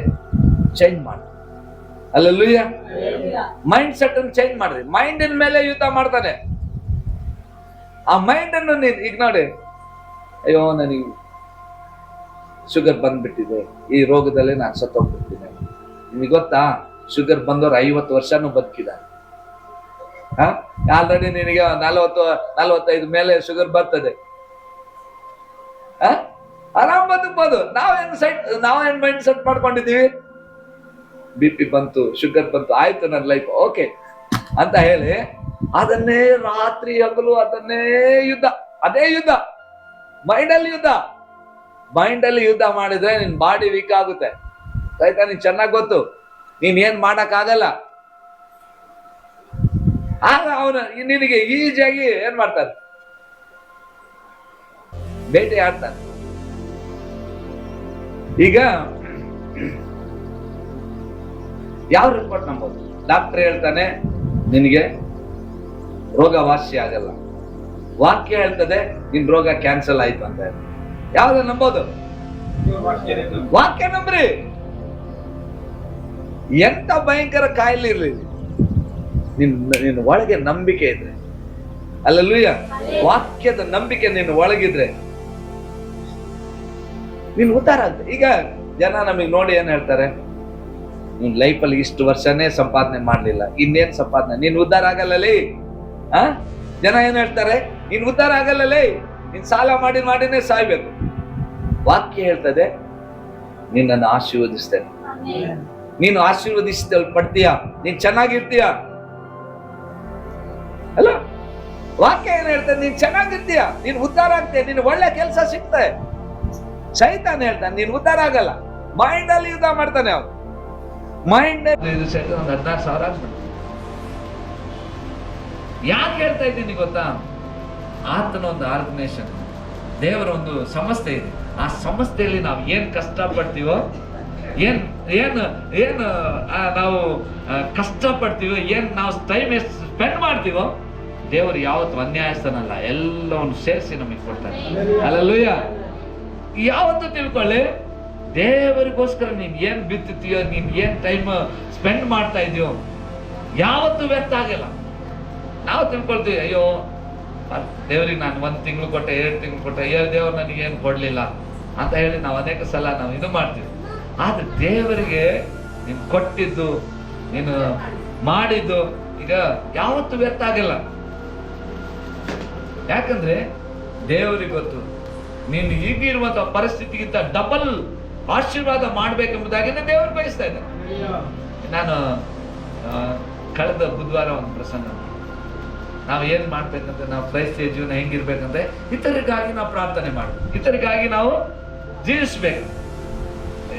ಚೇಂಜ್ ಮಾಡಿ. ಅಲ್ಲೆಲ್ಲೂಯ್ಯ. ಮೈಂಡ್ ಸೆಟ್ ಅನ್ನು ಚೇಂಜ್ ಮಾಡ್ರಿ. ಮೈಂಡಿನ ಮೇಲೆ ಯುದ್ಧ ಮಾಡ್ತಾನೆ. ಆ ಮೈಂಡ್ ಅನ್ನು ಈಗ ನೋಡಿ, ಅಯ್ಯೋ ನನಗೆ ಶುಗರ್ ಬಂದ್ಬಿಟ್ಟಿದೆ, ಈ ರೋಗದಲ್ಲಿ ನಾನು ಸತ್ತೋಗ್ಬಿಡ್ತೀನಿ. ನಿಮಗೆ ಗೊತ್ತಾ, ಶುಗರ್ ಬಂದವ್ರು 50 ವರ್ಷನೂ ಬದುಕಿದ್ದಾರೆ. ಆಲ್ರೆಡಿ ನಿನಗೆ 40-45 ಮೇಲೆ ಶುಗರ್ ಬರ್ತದೆ, ಆರಾಮ್ ಬದುಕ್ಬೋದು. ನಾವೇನ್ ಮೈಂಡ್ ಸೆಟ್ ಮಾಡ್ಕೊಂಡಿದೀವಿ, BP ಬಂತು, ಶುಗರ್ ಬಂತು, ಆಯ್ತು ನನ್ನ ಲೈಫ್ ಓಕೆ ಅಂತ ಹೇಳಿ ಅದನ್ನೇ ರಾತ್ರಿ ಹಗಲು ಅದನ್ನೇ ಯುದ್ಧ, ಅದೇ ಯುದ್ಧ, ಮೈಂಡಲ್ಲಿ ಯುದ್ಧ ಮಾಡಿದ್ರೆ ನಿನ್ ಬಾಡಿ ವೀಕ್ ಆಗುತ್ತೆ. ಆಯ್ತಾ, ನೀನ್ ಚೆನ್ನಾಗ್ ಗೊತ್ತು, ನೀನ್ ಏನ್ ಮಾಡಕ್ ಆಗಲ್ಲ. ಆಗ ಅವನು ನಿನಗೆ ಈಜಿಯಾಗಿ ಏನ್ ಮಾಡ್ತಾನೆ, ಬೇಟೆ ಆಡ್ತಾನೆ. ಈಗ ಯಾವ ರಿಪೋರ್ಟ್ ನಂಬೋದು? ಡಾಕ್ಟರ್ ಹೇಳ್ತಾನೆ ನಿನಗೆ ರೋಗ ವಾಸಿ ಆಗಲ್ಲ, ವಾಕ್ಯ ಹೇಳ್ತದೆ ನಿನ್ ರೋಗ ಕ್ಯಾನ್ಸಲ್ ಆಯ್ತು ಅಂತ. ಯಾವ್ದು ನಂಬೋದು? ವಾಕ್ಯ ನಂಬ್ರಿ. ಎಂತ ಭಯಂಕರ ಕಾಯಿಲೆ ಇರ್ಲಿ, ನಿನ್ನ ಒಳಗೆ ನಂಬಿಕೆ ಇದ್ರೆ, ಅಲ್ಲೆಲ್ಲೂಯ್ಯ, ವಾಕ್ಯದ ನಂಬಿಕೆ ನಿನ್ನ ಒಳಗಿದ್ರೆ ನೀನ್ ಉದ್ಧಾರ ಆಗ್ತದೆ. ಈಗ ಜನ ನಮಗ್ ನೋಡಿ ಏನ್ ಹೇಳ್ತಾರೆ, ನೀನ್ ಲೈಫಲ್ಲಿ ಇಷ್ಟು ವರ್ಷನೇ ಸಂಪಾದನೆ ಮಾಡ್ಲಿಲ್ಲ, ಇನ್ನೇನ್ ಸಂಪಾದನೆ, ನೀನ್ ಉದ್ಧಾರ ಆಗಲ್ಲಲೇ. ಜನ ಏನ್ ಹೇಳ್ತಾರೆ, ನೀನ್ ಉದ್ಧಾರ ಆಗಲ್ಲಲೇ, ನೀನ್ ಸಾಲ ಮಾಡಿನೇ ಸಾಯ್ಬೇಕು. ವಾಕ್ಯ ಹೇಳ್ತದೆ ನಿನ್ನನ್ನು ಆಶೀರ್ವದಿಸ್ತೇನೆ, ನೀನು ಆಶೀರ್ವದಿಸಲ್ಪಡ್ತೀಯ, ನೀನ್ ಚೆನ್ನಾಗಿರ್ತೀಯ ಅಲ್ಲ. ವಾಕ್ಯ ಏನ್ ಹೇಳ್ತಾನೆ? ನೀನ್ ಚೆನ್ನಾಗಿರ್ತೀಯ, ನೀನ್ ಉದ್ಧಾರ ಆಗ್ತೀಯ, ನೀನ್ ಒಳ್ಳೆ ಕೆಲಸ ಸಿಗ್ತದೆ. ಸೈತಾನ್ ಹೇಳ್ತಾನೆ ನೀನ್ ಉದ್ಧಾರ ಆಗಲ್ಲ. ಮೈಂಡ್ ಅಲ್ಲಿ ಯುದ್ಧ ಮಾಡ್ತಾನೆ ಅವನು. ಮೈಂಡ್ ಒಂದು 16,000 ಆಗ್ಬಿಟ್ಟು. ಯಾಕೆ ಹೇಳ್ತಾ ಇದ್ದೀನಿ ಗೊತ್ತಾ? ಆತನ ಒಂದು ಆರ್ಗನೈಸೇಷನ್, ದೇವರ ಒಂದು ಸಂಸ್ಥೆ ಇದೆ. ಆ ಸಂಸ್ಥೆಯಲ್ಲಿ ನಾವು ಏನ್ ಕಷ್ಟ ಪಡ್ತೀವೋ, ಏನ್ ಏನ್ ಏನ್ ನಾವು ಕಷ್ಟ ಪಡ್ತೀವೋ, ಏನ್ ನಾವು ಟೈಮ್ ಎಷ್ಟು ಸ್ಪೆಂಡ್ ಮಾಡ್ತೀವೋ, ದೇವರು ಯಾವತ್ತು ಅನ್ಯಾಯಸ್ಥನಲ್ಲ, ಎಲ್ಲವನ್ನು ಸೇರಿಸಿ ನಮಗೆ ಕೊಡ್ತಾನೆ. ಹಲ್ಲೆಲೂಯಾ. ಯಾವತ್ತು ತಿಳ್ಕೊಳ್ಳಿ, ದೇವರಿಗೋಸ್ಕರ ನೀನ್ ಏನ್ ಬಿತ್ತುತ್ತೀಯೋ, ನೀನ್ ಏನ್ ಟೈಮ್ ಸ್ಪೆಂಡ್ ಮಾಡ್ತಾ ಇದೆಯೋ, ಯಾವತ್ತು ವ್ಯರ್ಥ ಆಗಿಲ್ಲ. ನಾವು ತಿಳ್ಕೊಳ್ತೀವಿ, ಅಯ್ಯೋ ದೇವ್ರಿಗೆ ನಾನು 1 ತಿಂಗಳು ಕೊಟ್ಟೆ, 2 ತಿಂಗಳು ಕೊಟ್ಟೆ, ಅಯ್ಯೋ ದೇವ್ರು ನನಗೆ ಏನು ಕೊಡ್ಲಿಲ್ಲ ಅಂತ ಹೇಳಿ ನಾವು ಅನೇಕ ಸಲ ನಾವು ಇದು ಮಾಡ್ತೀವಿ. ಆದ್ರೆ ದೇವರಿಗೆ ನೀನು ಕೊಟ್ಟಿದ್ದು, ನೀನು ಮಾಡಿದ್ದು ಈಗ ಯಾವತ್ತು ವ್ಯರ್ಥ ಆಗಿಲ್ಲ. ಯಾಕಂದ್ರೆ ದೇವರಿಗೆ ಗೊತ್ತು ನೀನು ಈಗಿರುವಂತಹ ಪರಿಸ್ಥಿತಿಗಿಂತ ಡಬಲ್ ಆಶೀರ್ವಾದ ಮಾಡ್ಬೇಕೆಂಬುದಾಗಿನೇ ದೇವರು ಬಯಸ್ತಾ ಇದ್ದಾರೆ. ನಾನು ಕಳೆದ ಬುಧವಾರ ಒಂದು ಪ್ರಸಂಗ, ನಾವು ಏನ್ ಮಾಡ್ಬೇಕಂದ್ರೆ, ನಾವು ಕ್ರೈಸ್ತ ಜೀವನ ಹೆಂಗಿರ್ಬೇಕಂದ್ರೆ ಇತರಿಗಾಗಿ ನಾವು ಪ್ರಾರ್ಥನೆ ಮಾಡ್ಬೇಕು, ಇತರಿಗಾಗಿ ನಾವು ಜೀವಿಸ್ಬೇಕು.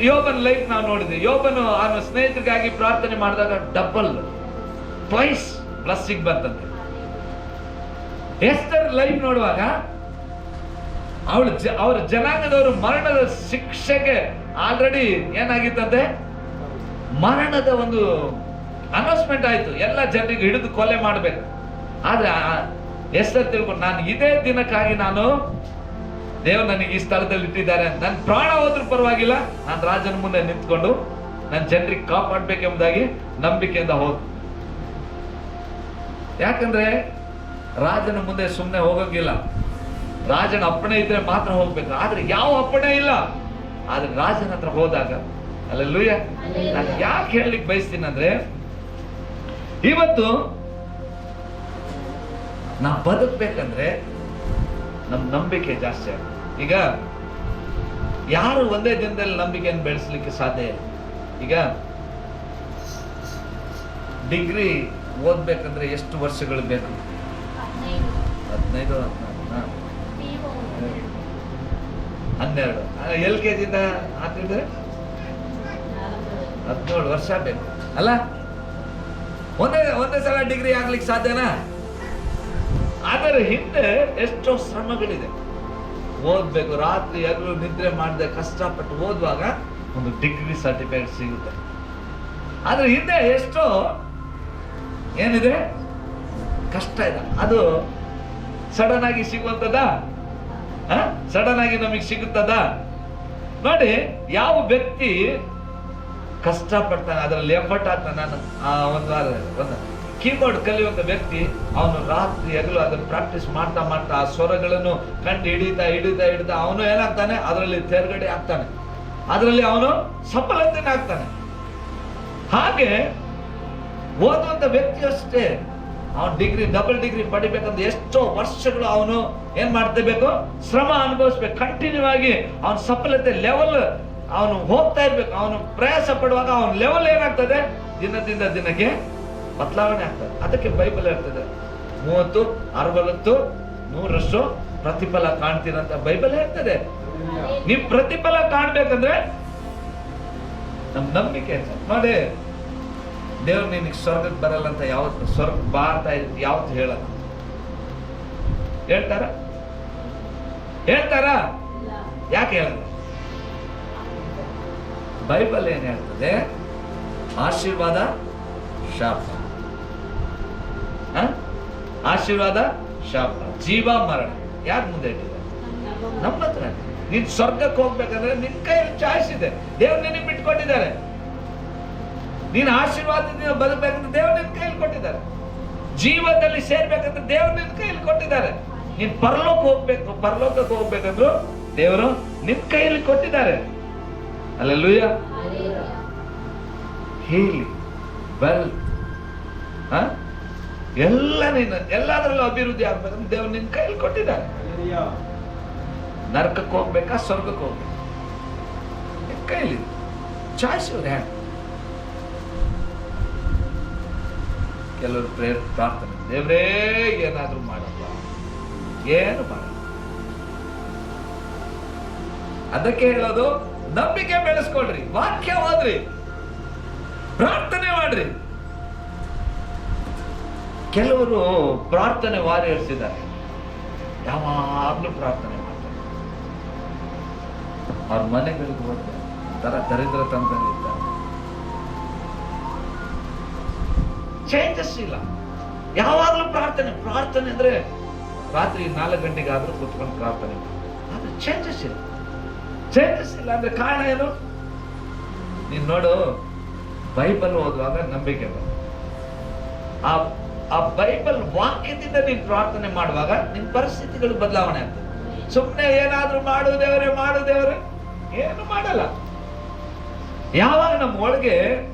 ಯೋಬನ ಲೈಫ್ ನಾವು ನೋಡಿದ್ವಿ. ಯೋಬನು ಅವನ ಸ್ನೇಹಿತರಿಗಾಗಿ ಪ್ರಾರ್ಥನೆ ಮಾಡಿದಾಗ ಡಬಲ್ ಟ್ವೈಸ್ ಬ್ಲೆಸ್ಸಿಂಗ್ ಬಂತಂತೆ. ಎಸ್ತರ್ ಲೈಫ್ ನೋಡುವಾಗ ಅವರ ಜನಾಂಗದವರು ಮರಣದ ಶಿಕ್ಷೆಗೆ ಆಲ್ರೆಡಿ ಏನಾಗಿತ್ತಂತೆ, ಮರಣದ ಒಂದು ಅನೌನ್ಸ್ಮೆಂಟ್ ಆಯ್ತು, ಎಲ್ಲ ಜನರಿಗೆ ಹಿಡಿದು ಕೊಲೆ ಮಾಡ್ಬೇಕು. ಆದ್ರೆ ಎಸ್ತರ್ ತಿಳ್ಕೊಂಡು, ನಾನು ಇದೇ ದಿನಕ್ಕಾಗಿ ನಾನು ದೇವರು ನನಗೆ ಈ ಸ್ಥಳದಲ್ಲಿ ಇಟ್ಟಿದ್ದಾರೆ, ನನ್ನ ಪ್ರಾಣ ಹೋದ್ರೂ ಪರವಾಗಿಲ್ಲ, ನಾನು ರಾಜನ ಮುಂದೆ ನಿಂತ್ಕೊಂಡು ನನ್ನ ಜನರಿಗೆ ಕಾಪಾಡ್ಬೇಕೆಂಬುದಾಗಿ ನಂಬಿಕೆಯಿಂದ ಹೋದ್. ಯಾಕಂದ್ರೆ ರಾಜನ ಮುಂದೆ ಸುಮ್ಮನೆ ಹೋಗೋಂಗಿಲ್ಲ, ರಾಜನ ಅಪ್ಪಣೆ ಇದ್ರೆ ಮಾತ್ರ ಹೋಗ್ಬೇಕು. ಆದ್ರೆ ಯಾವ ಅಪ್ಪಣೆ ಇಲ್ಲ. ಆದ್ರೆ ರಾಜನ ಹತ್ರ ಹೋದಾಗ, ಹಲ್ಲೆಲೂಯಾ, ನಾನು ಯಾಕೆ ಹೇಳಲಿಕ್ಕೆ ಬಯಸ್ತೀನಿ ಅಂದ್ರೆ, ಇವತ್ತು ನಾವು ಬದುಕ್ಬೇಕಂದ್ರೆ ನಮ್ ನಂಬಿಕೆ ಜಾಸ್ತಿ ಆಗುತ್ತೆ. ಈಗ ಯಾರು ಒಂದೇ ದಿನದಲ್ಲಿ ನಂಬಿಕೆಯನ್ನು ಬೆಳೆಸಲಿಕ್ಕೆ ಸಾಧ್ಯ ಇಲ್ಲ. ಈಗ ಡಿಗ್ರಿ ಓದ್ಬೇಕಂದ್ರೆ ಎಷ್ಟು ವರ್ಷಗಳು ಬೇಕು? 15, 12. LKG ಇಂದ ಹಾಕಿದ್ರೆ 17 ವರ್ಷ ಬೇಕು ಅಲ್ಲ? ಒಂದೇ ಸಲ ಡಿಗ್ರಿ ಆಗ್ಲಿಕ್ಕೆ ಸಾಧ್ಯನಾ? ಅದರ ಹಿಂದೆ ಎಷ್ಟೋ ಶ್ರಮಗಳಿದೆ. ಓದ್ಬೇಕು, ರಾತ್ರಿ ಹಗಲು ನಿದ್ರೆ ಮಾಡದೆ ಕಷ್ಟಪಟ್ಟು ಓದುವಾಗ ಒಂದು ಡಿಗ್ರಿ ಸರ್ಟಿಫಿಕೇಟ್ ಸಿಗುತ್ತೆ. ಅದ್ರ ಹಿಂದೆ ಎಷ್ಟೋ ಏನಿದೆ, ಕಷ್ಟ ಇದೆ. ಅದು ಸಡನ್ ಆಗಿ ಸಿಗುವಂತದ? ಸಡನ್ ಆಗಿ ನಮಗೆ ಸಿಗುತ್ತದ? ನೋಡಿ, ಯಾವ ವ್ಯಕ್ತಿ ಕಷ್ಟಪಡ್ತಾನೆ, ಅದರಲ್ಲಿ ಎಫರ್ಟ್ ಆಗ್ತಾನೆ. ನಾನು ಒಂದು ಕೀಬೋರ್ಡ್ ಕಲಿಯುವಂತ ವ್ಯಕ್ತಿ, ಅವನು ರಾತ್ರಿ ಹಗಲು ಅದನ್ನು ಪ್ರಾಕ್ಟೀಸ್ ಮಾಡ್ತಾ ಮಾಡ್ತಾ ಆ ಸ್ವರಗಳನ್ನು ಕಂಡು ಹಿಡಿತಾ ಅವನು ಏನಾಗ್ತಾನೆ, ಅದರಲ್ಲಿ ತೇರ್ಗಡೆ ಆಗ್ತಾನೆ, ಅದರಲ್ಲಿ ಅವನು ಸಫಲತೆನೇ ಆಗ್ತಾನೆ. ಹಾಗೆ ಓದುವಂತ ವ್ಯಕ್ತಿ ಅಷ್ಟೇ, ಅವನು ಡಬಲ್ ಡಿಗ್ರಿ ಪಡಿಬೇಕಂದ್ರೆ ಎಷ್ಟೋ ವರ್ಷಗಳು ಅವನು ಏನ್ ಮಾಡ್ತಿರ್ಬೇಕು, ಶ್ರಮ ಅನುಭವಿಸ್ಬೇಕು. ಕಂಟಿನ್ಯೂ ಆಗಿ ಅವನ ಸಫಲತೆ ಲೆವೆಲ್ ಅವನು ಹೋಗ್ತಾ ಇರ್ಬೇಕು. ಅವನು ಪ್ರಯಾಸ ಪಡುವಾಗ ಅವನ ಲೆವೆಲ್ ಏನಾಗ್ತದೆ, ದಿನದಿಂದ ದಿನಕ್ಕೆ ಬದಲಾವಣೆ ಆಗ್ತದೆ. ಅದಕ್ಕೆ ಬೈಬಲ್ ಹೇಳ್ತದೆ 30, 60, 100 ಪ್ರತಿಫಲ ಕಾಣ್ತೀರಂತ ಬೈಬಲ್ ಹೇಳ್ತದೆ. ನಿಮ್ ಪ್ರತಿಫಲ ಕಾಣ್ಬೇಕಂದ್ರೆ ನಮ್ ನಂಬಿಕೆ ನೋಡಿ. ದೇವ್ರು ನಿನಗೆ ಸ್ವರ್ಗಕ್ಕೆ ಬರಲ್ಲ ಅಂತ ಯಾವತ್ತು, ಸ್ವರ್ಗ ಬಾರ್ತಾ ಯಾವತ್ತು ಹೇಳಲ್ಲ. ಹೇಳ್ತಾರ? ಯಾಕೆ ಹೇಳಲ್ಲ? ಬೈಬಲ್ ಏನ್ ಹೇಳ್ತದೆ, ಆಶೀರ್ವಾದ ಶಾಪ, ಆಶೀರ್ವಾದ ಶಾಪ, ಜೀವ ಮರಣ ಯಾರ ಮುಂದೆ ಇಟ್ಟಿದ್ದಾರೆ? ನಮ್ಮ ಹತ್ರ. ನೀನ್ ಸ್ವರ್ಗಕ್ಕೆ ಹೋಗ್ಬೇಕಂದ್ರೆ ನಿನ್ ಕೈಯಲ್ಲಿ ಚಾಯ್ಸ್ ಇದೆ. ದೇವ್ರು ನಿನಗೆ ಬಿಟ್ಕೊಟ್ಟಿದ್ದಾರೆ. ನೀನು ಆಶೀರ್ವಾದದಿಂದ ಬದುಕಬೇಕಂದ್ರೆ ದೇವ್ರು ನಿನ್ ಕೈಯಲ್ಲಿ ಕೊಟ್ಟಿದ್ದಾರೆ. ಜೀವದಲ್ಲಿ ಸೇರ್ಬೇಕಂದ್ರೆ ದೇವ್ರು ನಿನ್ ಕೈಯಲ್ಲಿ ಕೊಟ್ಟಿದ್ದಾರೆ. ನೀನ್ ಪರಲೋಕಕ್ಕೆ ಹೋಗ್ಬೇಕಂದ್ರು ದೇವರು ನಿನ್ ಕೈಯಲ್ಲಿ ಕೊಟ್ಟಿದ್ದಾರೆ. ಹಲ್ಲೆಲೂಯಾ. ಹೇಳಿ ವೆಲ್ತ್ ಎಲ್ಲದರಲ್ಲೂ ಅಭಿವೃದ್ಧಿ ಆಗ್ಬೇಕಂದ್ರೆ ದೇವ್ರು ನಿನ್ ಕೈಯಲ್ಲಿ ಕೊಟ್ಟಿದ್ದಾರೆ. ನರಕಕ್ಕೆ ಹೋಗ್ಬೇಕಾ ಸ್ವರ್ಗಕ್ಕೆ ಹೋಗ್ಬೇಕಾ, ನಿನ್ ಕೈಯಲ್ಲಿ ಚಾಯ್ಸ್ ಇವ್ರು ಹ್ಯಾಂಡ್ ಕೆಲವರು ಪ್ರಾರ್ಥನೆ, ದೇವರೇ ಏನಾದ್ರೂ ಮಾಡಪ್ಪ, ಏನು ಮಾಡಲ್ಲ. ಅದಕ್ಕೆ ಹೇಳೋದು, ನಂಬಿಕೆ ಬೆಳೆಸ್ಕೊಳ್ರಿ, ವಾಕ್ಯ ಓದ್ರಿ, ಪ್ರಾರ್ಥನೆ ಮಾಡ್ರಿ. ಕೆಲವರು ಪ್ರಾರ್ಥನೆ ವಾರಿಯರ್ಸಿದ್ದಾರೆ, ಯಾವಾಗ್ಲೂ ಪ್ರಾರ್ಥನೆ ಮಾಡ್ತಾರೆ. ಅವ್ರ ಮನೆಗಳಿಗೆ ಹೋದ್ರೆ ತರ ದರಿದ್ರ ತಂತ್ರಲ್ಲಿರ್ತಾರೆ, ಚೇಂಜಸ್ ಇಲ್ಲ. ಯಾವಾಗ್ಲೂ ಪ್ರಾರ್ಥನೆ ಪ್ರಾರ್ಥನೆ ಅಂದ್ರೆ ರಾತ್ರಿ 4 ಗಂಟೆಗೆ ಆದ್ರೂ ಕೂತ್ಕೊಂಡು ಪ್ರಾರ್ಥನೆ ಅದು ಚೇಂಜಸ್ ಇಲ್ಲ. ಚೇಂಜಸ್ ಇಲ್ಲ ಅಂದ್ರೆ ಕಾರಣ ಏನು? ನೀನ್ ನೋಡು, ಬೈಬಲ್ ಓದುವಾಗ ನಂಬಿಕೆ ಬರುತ್ತೆ. ಆ ಬೈಬಲ್ ವಾಕ್ಯದಿಂದ ನೀನ್ ಪ್ರಾರ್ಥನೆ ಮಾಡುವಾಗ ನಿನ್ ಪರಿಸ್ಥಿತಿಗಳು ಬದಲಾವಣೆ ಆಗ್ತದೆ. ಸುಮ್ಮನೆ ಏನಾದ್ರೂ ಮಾಡು ದೇವರೇ ಏನು ಮಾಡಲ್ಲ. ಯಾವಾಗ ನಮ್ಮ ಒಳಗೆ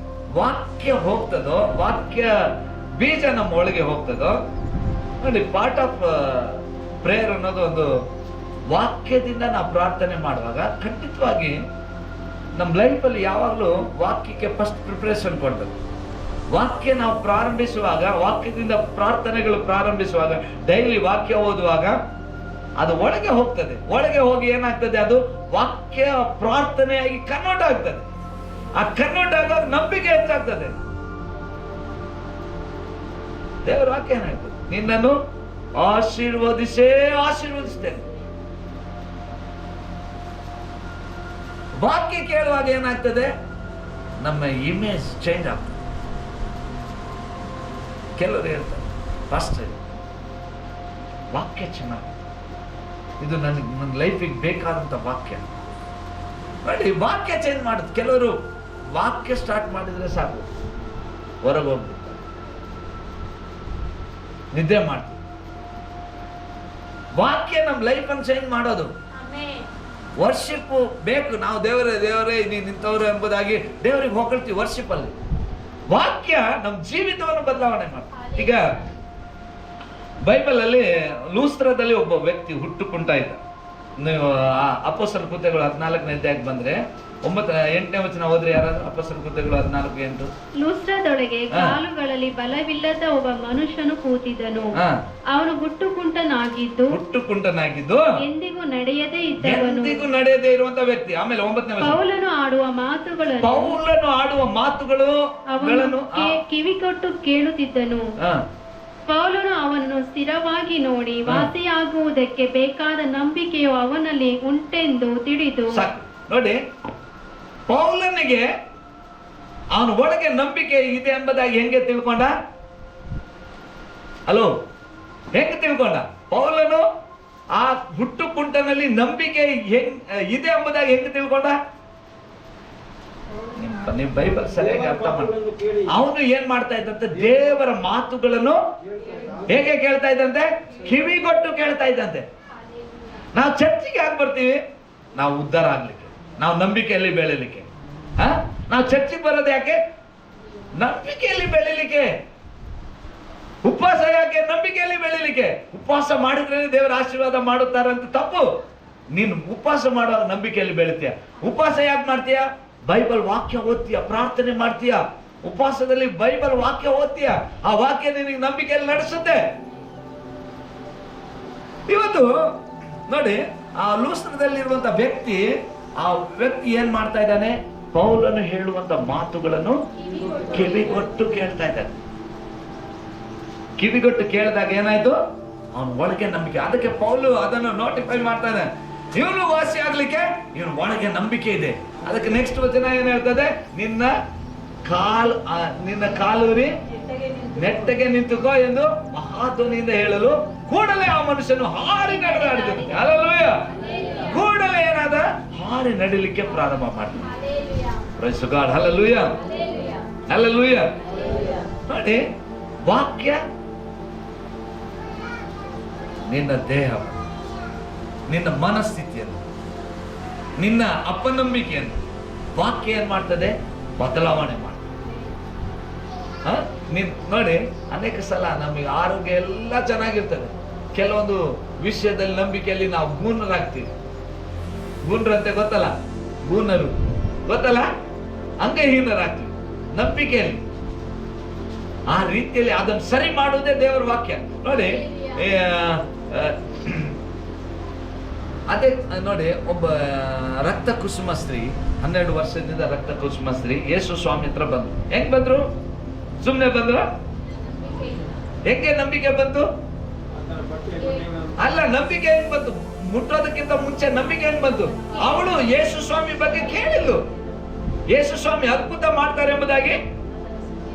ವಾಕ್ಯ ಹೋಗ್ತದೋ, ವಾಕ್ಯ ಬೀಜ ನಮ್ಮ ಒಳಗೆ ಹೋಗ್ತದೋ, ನೋಡಿ, ಪಾರ್ಟ್ ಆಫ್ ಪ್ರೇಯರ್ ಅನ್ನೋದು ಒಂದು ವಾಕ್ಯದಿಂದ ನಾವು ಪ್ರಾರ್ಥನೆ ಮಾಡುವಾಗ ಖಂಡಿತವಾಗಿ ನಮ್ಮ ಲೈಫಲ್ಲಿ ಯಾವಾಗಲೂ ವಾಕ್ಯಕ್ಕೆ ಫಸ್ಟ್ ಪ್ರಿಪರೇಷನ್ ಕೊಡ್ತದೆ. ವಾಕ್ಯ ನಾವು ಪ್ರಾರಂಭಿಸುವಾಗ, ವಾಕ್ಯದಿಂದ ಪ್ರಾರ್ಥನೆಗಳು ಪ್ರಾರಂಭಿಸುವಾಗ, ಡೈಲಿ ವಾಕ್ಯ ಓದುವಾಗ ಅದು ಒಳಗೆ ಹೋಗ್ತದೆ. ಒಳಗೆ ಹೋಗಿ ಏನಾಗ್ತದೆ, ಅದು ವಾಕ್ಯ ಪ್ರಾರ್ಥನೆಯಾಗಿ ಕನ್ವರ್ಟ್ ಆಗ್ತದೆ. ಆ ಕನ್ವರ್ಟ್ ಆದಾಗ ನಂಬಿಕೆ ಹೆಚ್ಚಾಗ್ತದೆ. ದೇವರ ವಾಕ್ಯ ಏನಾಗ್ತದೆ, ನಿನ್ನನ್ನು ಆಶೀರ್ವದಿಸ್ತೇನೆ. ವಾಕ್ಯ ಕೇಳುವಾಗ ಏನಾಗ್ತದೆ, ನಮ್ಮ ಇಮೇಜ್ ಚೇಂಜ್ ಆಗ್ತದೆ. ಕೆಲವರು ಹೇಳ್ತಾರೆ, ಫಸ್ಟ್ ವಾಕ್ಯ ಚೆನ್ನಾಗಿ, ಇದು ನನ್ನ ಲೈಫಿಗೆ ಬೇಕಾದಂತ ವಾಕ್ಯ. ನೋಡಿ, ವಾಕ್ಯ ಚೇಂಜ್ ಮಾಡುತ್ತೆ. ಕೆಲವರು ವಾಕ್ಯ ಸ್ಟಾರ್ಟ್ ಮಾಡಿದ್ರೆ ಸಾಕು, ಹೊರಗೆ ಹೋಗ್ಬಿಡ್ತಾರೆ, ನಿದ್ದೆ ಮಾಡ್ತಾರೆ. ವಾಕ್ಯ ನಮ್ಮ ಲೈಫ್ ಅನ್ನು ಚೇಂಜ್ ಮಾಡೋದು. ವರ್ಷಿಪ್ ಬೇಕು. ನಾವು ದೇವರೇ ನೀನು ನಿಂತವ್ರು ಎಂಬುದಾಗಿ ದೇವರಿಗೆ ಹೊಗಳ್ತೀವಿ ವರ್ಷಿಪ್ ಅಲ್ಲಿ. ವಾಕ್ಯ ನಮ್ಮ ಜೀವಿತವನ್ನು ಬದಲಾವಣೆ ಮಾಡ್ತೀವಿ. ಈಗ ಬೈಬಲ್ ಅಲ್ಲಿ ಲೂಸ್ತ್ರದಲ್ಲಿ ಒಬ್ಬ ವ್ಯಕ್ತಿ ಹುಟ್ಟುಕೊಂಡ ಇದ್ದ. ನೀವು ಅಪೊಸ್ತಲರ ಕೃತ್ಯಗಳು 14ನೇ ಅಧ್ಯಾಯಕ್ಕೆ ಬಂದ್ರೆ 8ನೇ ವಚನ ಓದ್ರಿ ಯಾರಾದ್ರೂ. ಅಪೊಸ್ತಲರ ಕೃತ್ಯಗಳು 14:8. ಲೂಸ್ತ್ರದೊಳಗೆ ಕಾಲುಗಳಲ್ಲಿ ಬಲವಿಲ್ಲದ ಒಬ್ಬ ಮನುಷ್ಯನು ಕೂತಿದ್ದನು. ಅವನು ಹುಟ್ಟುಕುಂಟನಾಗಿದ್ದು ಎಂದಿಗೂ ನಡೆಯದೇ ಇರುವಂತ ವ್ಯಕ್ತಿ. ಆಮೇಲೆ 9ನೇ ವಚನ, ಪೌಲನು ಆಡುವ ಮಾತುಗಳು ಅವನು ಕಿವಿಗೊಟ್ಟು ಕೇಳುತ್ತಿದ್ದನು. ಪೌಲನು ಅವನನ್ನು ಸ್ಥಿರವಾಗಿ ನೋಡಿ ವಾಸಿಯಾಗುವುದಕ್ಕೆ ಬೇಕಾದ ನಂಬಿಕೆಯು ಅವನಲ್ಲಿ ಉಂಟೆಂದು ತಿಳಿದು. ನೋಡಿ, ಪೌಲನಿಗೆ ಅವನ ಒಳಗೆ ನಂಬಿಕೆ ಇದೆ ಎಂಬುದಾಗಿ ಹೆಂಗೆ ತಿಳ್ಕೊಂಡ? ಹೆಂಗೆ ತಿಳ್ಕೊಂಡ? ಪೌಲನು ಆ ಹುಟ್ಟುಕುಂಟನಲ್ಲಿ ನಂಬಿಕೆ ಇದೆ ಎಂಬುದಾಗಿ ಹೆಂಗೆ ತಿಳ್ಕೊಂಡ? ನೀವು ಬೈಬಲ್ ಸರಿಯಾಗಿ ಅರ್ಥ ಮಾಡಿ. ಅವನು ಏನ್ ಮಾಡ್ತಾ ಇದ್ದಂತೆ, ದೇವರ ಮಾತುಗಳನ್ನು ಹೇಗೆ ಕೇಳ್ತಾ ಇದ್ದಂತೆ? ಕಿವಿಗೊಟ್ಟು ಕೇಳ್ತಾ ಇದ್ದಂತೆ. ನಾವು ಚರ್ಚಿಗೆ ಯಾಕೆ ಬರ್ತೀವಿ? ನಾವು ಉದ್ಧಾರ ಆಗ್ಲಿಕ್ಕೆ, ನಾವು ನಂಬಿಕೆಯಲ್ಲಿ ಬೆಳಿಲಿಕ್ಕೆ. ನಾವು ಚರ್ಚಿಗೆ ಬರೋದು ಯಾಕೆ? ನಂಬಿಕೆಯಲ್ಲಿ ಬೆಳಿಲಿಕ್ಕೆ. ಉಪವಾಸ ಯಾಕೆ? ನಂಬಿಕೆಯಲ್ಲಿ ಬೆಳಿಲಿಕ್ಕೆ. ಉಪವಾಸ ಮಾಡಿದ್ರೆ ದೇವರ ಆಶೀರ್ವಾದ ಮಾಡುತ್ತಾರಂತ ತಪ್ಪು. ನೀನು ಉಪವಾಸ ಮಾಡುವಾಗ ನಂಬಿಕೆಯಲ್ಲಿ ಬೆಳಿತೀಯ. ಉಪವಾಸ ಯಾಕೆ ಮಾಡ್ತೀಯ? ಬೈಬಲ್ ವಾಕ್ಯ ಓದ್ತೀಯ, ಪ್ರಾರ್ಥನೆ ಮಾಡ್ತೀಯ. ಉಪವಾಸದಲ್ಲಿ ಬೈಬಲ್ ವಾಕ್ಯ ಓದ್ತೀಯ. ಆ ವಾಕ್ಯ ನಿನಗೆ ನಂಬಿಕೆಯಲ್ಲಿ ನಡೆಸುತ್ತೆ. ಇವತ್ತು ನೋಡಿ, ಆ ಲೂಸ್ತ್ರದಲ್ಲಿರುವಂತ ವ್ಯಕ್ತಿ ಏನ್ ಮಾಡ್ತಾ ಇದ್ದಾನೆ? ಪೌಲನು ಹೇಳುವಂತ ಮಾತುಗಳನ್ನು ಕಿವಿಗೊಟ್ಟು ಕೇಳ್ತಾ ಇದ್ದಾನೆ. ಕಿವಿಗೊಟ್ಟು ಕೇಳಿದಾಗ ಏನಾಯ್ತು? ಅವನ ಒಳಗೆ ನಂಬಿಕೆ. ಅದಕ್ಕೆ ಪೌಲು ಅದನ್ನು ನೋಟಿಫೈ ಮಾಡ್ತಾ ಇದ್ದಾನೆ. ಇವನು ವಾಸಿ ಆಗ್ಲಿಕ್ಕೆ ಇವನು ಒಳಗೆ ನಂಬಿಕೆ ಇದೆ. ಅದಕ್ಕೆ ನೆಕ್ಸ್ಟ್ ವಚನ ಏನ್ ಹೇಳ್ತದೆ? ನಿನ್ನ ಕಾಲೂರಿ ನೆಟ್ಟಗೆ ನಿಂತುಕೋ ಎಂದು ಮಹಾಧ್ವನಿಯಿಂದ ಹೇಳಲು ಕೂಡಲೇ ಆ ಮನುಷ್ಯನು ಹಾರಿ ನಡೆದಾಡಿದನು. ಹಲ್ಲೆಲೂಯಾ! ಕೂಡಲೇ ಏನಾದ? ಹಾರಿ ನಡಿಲಿಕ್ಕೆ ಪ್ರಾರಂಭ ಮಾಡಿದ. Praise God. Hallelujah, hallelujah. ನೋಡಿ, ವಾಕ್ಯ ನಿನ್ನ ದೇಹ, ನಿನ್ನ ಮನಸ್ಥಿತಿಯನ್ನು, ನಿನ್ನ ಅಪನಂಬಿಕೆಯನ್ನು ವಾಕ್ಯ ಏನ್ ಮಾಡ್ತದೆ? ಬದಲಾವಣೆ ಮಾಡ್ತದೆ. ನೀನ್ ನೋಡಿ, ಅನೇಕ ಸಲ ನಮಗೆ ಆರೋಗ್ಯ ಎಲ್ಲ ಚೆನ್ನಾಗಿರ್ತದೆ, ಕೆಲವೊಂದು ವಿಷಯದಲ್ಲಿ ನಂಬಿಕೆಯಲ್ಲಿ ನಾವು ಗೂನರಾಗ್ತೀವಿ. ಗೂನರಂತೆ ಗೊತ್ತಲ್ಲ, ಗೂನರು ಗೊತ್ತಲ್ಲ, ಅಂಗಹೀನರಾಗ್ತೀವಿ ನಂಬಿಕೆಯಲ್ಲಿ. ಆ ರೀತಿಯಲ್ಲಿ ಅದನ್ನು ಸರಿ ಮಾಡುವುದೇ ದೇವರ ವಾಕ್ಯ. ನೋಡಿ ಅದೇ ನೋಡಿ, ಒಬ್ಬ ರಕ್ತ ಕುಸುಮ ಸ್ತ್ರೀ, 12 ವರ್ಷದಿಂದ ರಕ್ತ ಕುಸುಮ ಸ್ತ್ರೀ ಯೇಸು ಸ್ವಾಮಿ ಹತ್ರ ಬಂದ್ರು. ಹೆಂಗ್ ಬಂದ್ರು? ಸುಮ್ನೆ ಬಂದ್ರು? ಹೆಂಗೆ ನಂಬಿಕೆ ಬಂತು? ಅಲ್ಲ, ನಂಬಿಕೆ ಹೆಂಗ್ ಬಂತು? ಮುಟ್ಟೋದಕ್ಕಿಂತ ಮುಂಚೆ ನಂಬಿಕೆ ಹೆಂಗ್ ಬಂತು? ಅವಳು ಯೇಸು ಸ್ವಾಮಿ ಬಗ್ಗೆ ಕೇಳಿದ್ಲು. ಯೇಸು ಸ್ವಾಮಿ ಅದ್ಭುತ ಮಾಡ್ತಾರೆ ಎಂಬುದಾಗಿ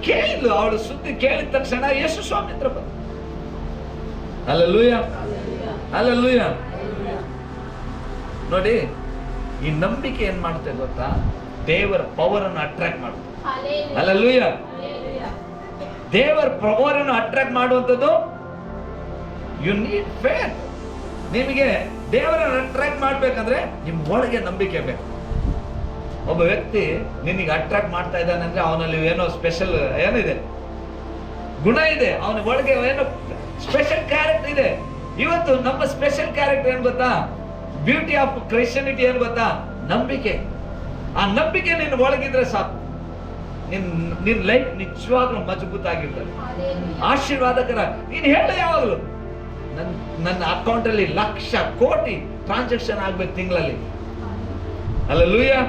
ಕೇಳಿದ್ಲು. ಅವಳು ಸುದ್ದಿ ಕೇಳಿದ ತಕ್ಷಣ ಯೇಸು ಸ್ವಾಮಿ ಹತ್ರ ಬಂತು. Hallelujah, hallelujah. ನೋಡಿ, ಈ ನಂಬಿಕೆ ಏನ್ ಮಾಡುತ್ತೆ ಗೊತ್ತಾ? ದೇವರ ಪವರ್ ಅನ್ನು ಅಟ್ರಾಕ್ಟ್ ಮಾಡುತ್ತೆ. ಹಲ್ಲೆಲೂಯಾ. ದೇವರ ಪವರ್ ಅನ್ನು ಅಟ್ರಾಕ್ಟ್ ಮಾಡುವಂಥದ್ದು ಯು ನೀಡ್ ಫೇತ್. ನಿಮಗೆ ದೇವರನ್ನು ಅಟ್ರಾಕ್ಟ್ ಮಾಡ್ಬೇಕಂದ್ರೆ ನಿಮ್ ಒಳಗೆ ನಂಬಿಕೆ ಬೇಕು. ಒಬ್ಬ ವ್ಯಕ್ತಿ ನಿನಗೆ ಅಟ್ರಾಕ್ಟ್ ಮಾಡ್ತಾ ಇದ್ದಾನೆ ಅಂದ್ರೆ ಅವನಲ್ಲಿ ಏನೋ ಸ್ಪೆಷಲ್ ಏನಿದೆ, ಗುಣ ಇದೆ, ಅವನ ಒಳಗೆ ಏನೋ ಸ್ಪೆಷಲ್ ಕ್ಯಾರೆಕ್ಟರ್ ಇದೆ. ಇವತ್ತು ನಮ್ಮ ಸ್ಪೆಷಲ್ ಕ್ಯಾರೆಕ್ಟರ್ ಏನ್ ಗೊತ್ತಾ? ಬ್ಯೂಟಿ ಆಫ್ ಕ್ರಿಶ್ಚಿಯಾನಿಟಿ ಏನ್ ಗೊತ್ತಾ? ನಂಬಿಕೆ. ಆ ನಂಬಿಕೆ ನಿನ್ನ ಒಳಗಿದ್ರೆ ಸಾಕು, ನಿನ್ ಲೈಫ್ ನಿಜವಾಗ್ಲೂ ಮಜಬೂತ್ ಆಗಿರ್ತದೆ, ಆಶೀರ್ವಾದಕರ. ನೀನ್ ಹೇಳ ಯಾವಾಗ್ಲೂ ನನ್ನ ಅಕೌಂಟ್ ಅಲ್ಲಿ ಲಕ್ಷ ಕೋಟಿ ಟ್ರಾನ್ಸಾಕ್ಷನ್ ಆಗ್ಬೇಕು ತಿಂಗಳಲ್ಲಿ. Hallelujah,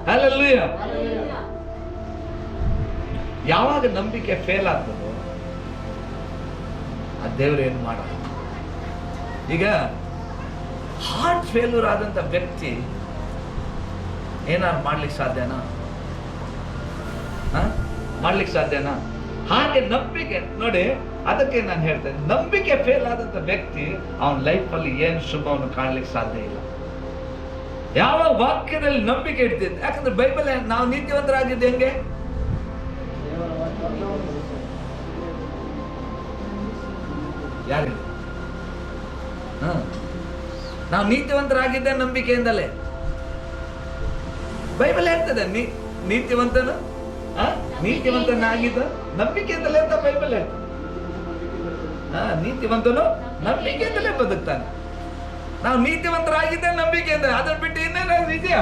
hallelujah. ಯಾವಾಗ ನಂಬಿಕೆ ಫೇಲ್ ಆಗ್ತದೋ ಆ ದೇವ್ರು ಏನು ಮಾಡಲ್ಲ. ಈಗ ಹಾರ್ಟ್ ಫೇಲ್ಯೂರ್ ಆದಂತ ವ್ಯಕ್ತಿ ಏನಾದ್ರು ಮಾಡ್ಲಿಕ್ಕೆ ಸಾಧ್ಯನಾ? ಮಾಡ್ಲಿಕ್ಕೆ ಸಾಧ್ಯನಾ? ಹಾಗೆ ನಂಬಿಕೆ ನೋಡಿ, ಅದಕ್ಕೆ ನಾನು ಹೇಳ್ತೇನೆ, ನಂಬಿಕೆ ಫೇಲ್ ಆದಂತ ವ್ಯಕ್ತಿ ಅವನ ಲೈಫ್ ಅಲ್ಲಿ ಏನು ಶುಭವನ್ನು ಕಾಣ್ಲಿಕ್ಕೆ ಸಾಧ್ಯ ಇಲ್ಲ. ಯಾವ ವಾಕ್ಯದಲ್ಲಿ ನಂಬಿಕೆ ಇಡ್ತಿದ್ದೆ? ಯಾಕಂದ್ರೆ ಬೈಬಲ್ ನಾವು ನೀತಿವಂತರಾಗಿದ್ದೆ ಹೆಂಗೆ? ಯಾರಿಲ್ಲ. ನಾವು ನೀತಿವಂತರಾಗಿದ್ದೆ ನಂಬಿಕೆಯಿಂದಲೇ. ಬೈಬಲ್ ಹೇಳ್ತದೆ ನೀತಿವಂತನು ನೀತಿವಂತನಾಗಿದ್ದ ನಂಬಿಕೆಯಿಂದಲೇ ಅಂತ ಬೈಬಲ್ ಹೇಳ್ತದೆ. ನೀತಿವಂತನು ನಂಬಿಕೆಯಿಂದಲೇ ಬದುಕ್ತಾನೆ. ನಾವು ನೀತಿವಂತರಾಗಿದ್ದೆ ನಂಬಿಕೆಯಿಂದ. ಅದನ್ನ ಬಿಟ್ಟು ಇನ್ನೇನಾದ್ರು ಇದೆಯಾ?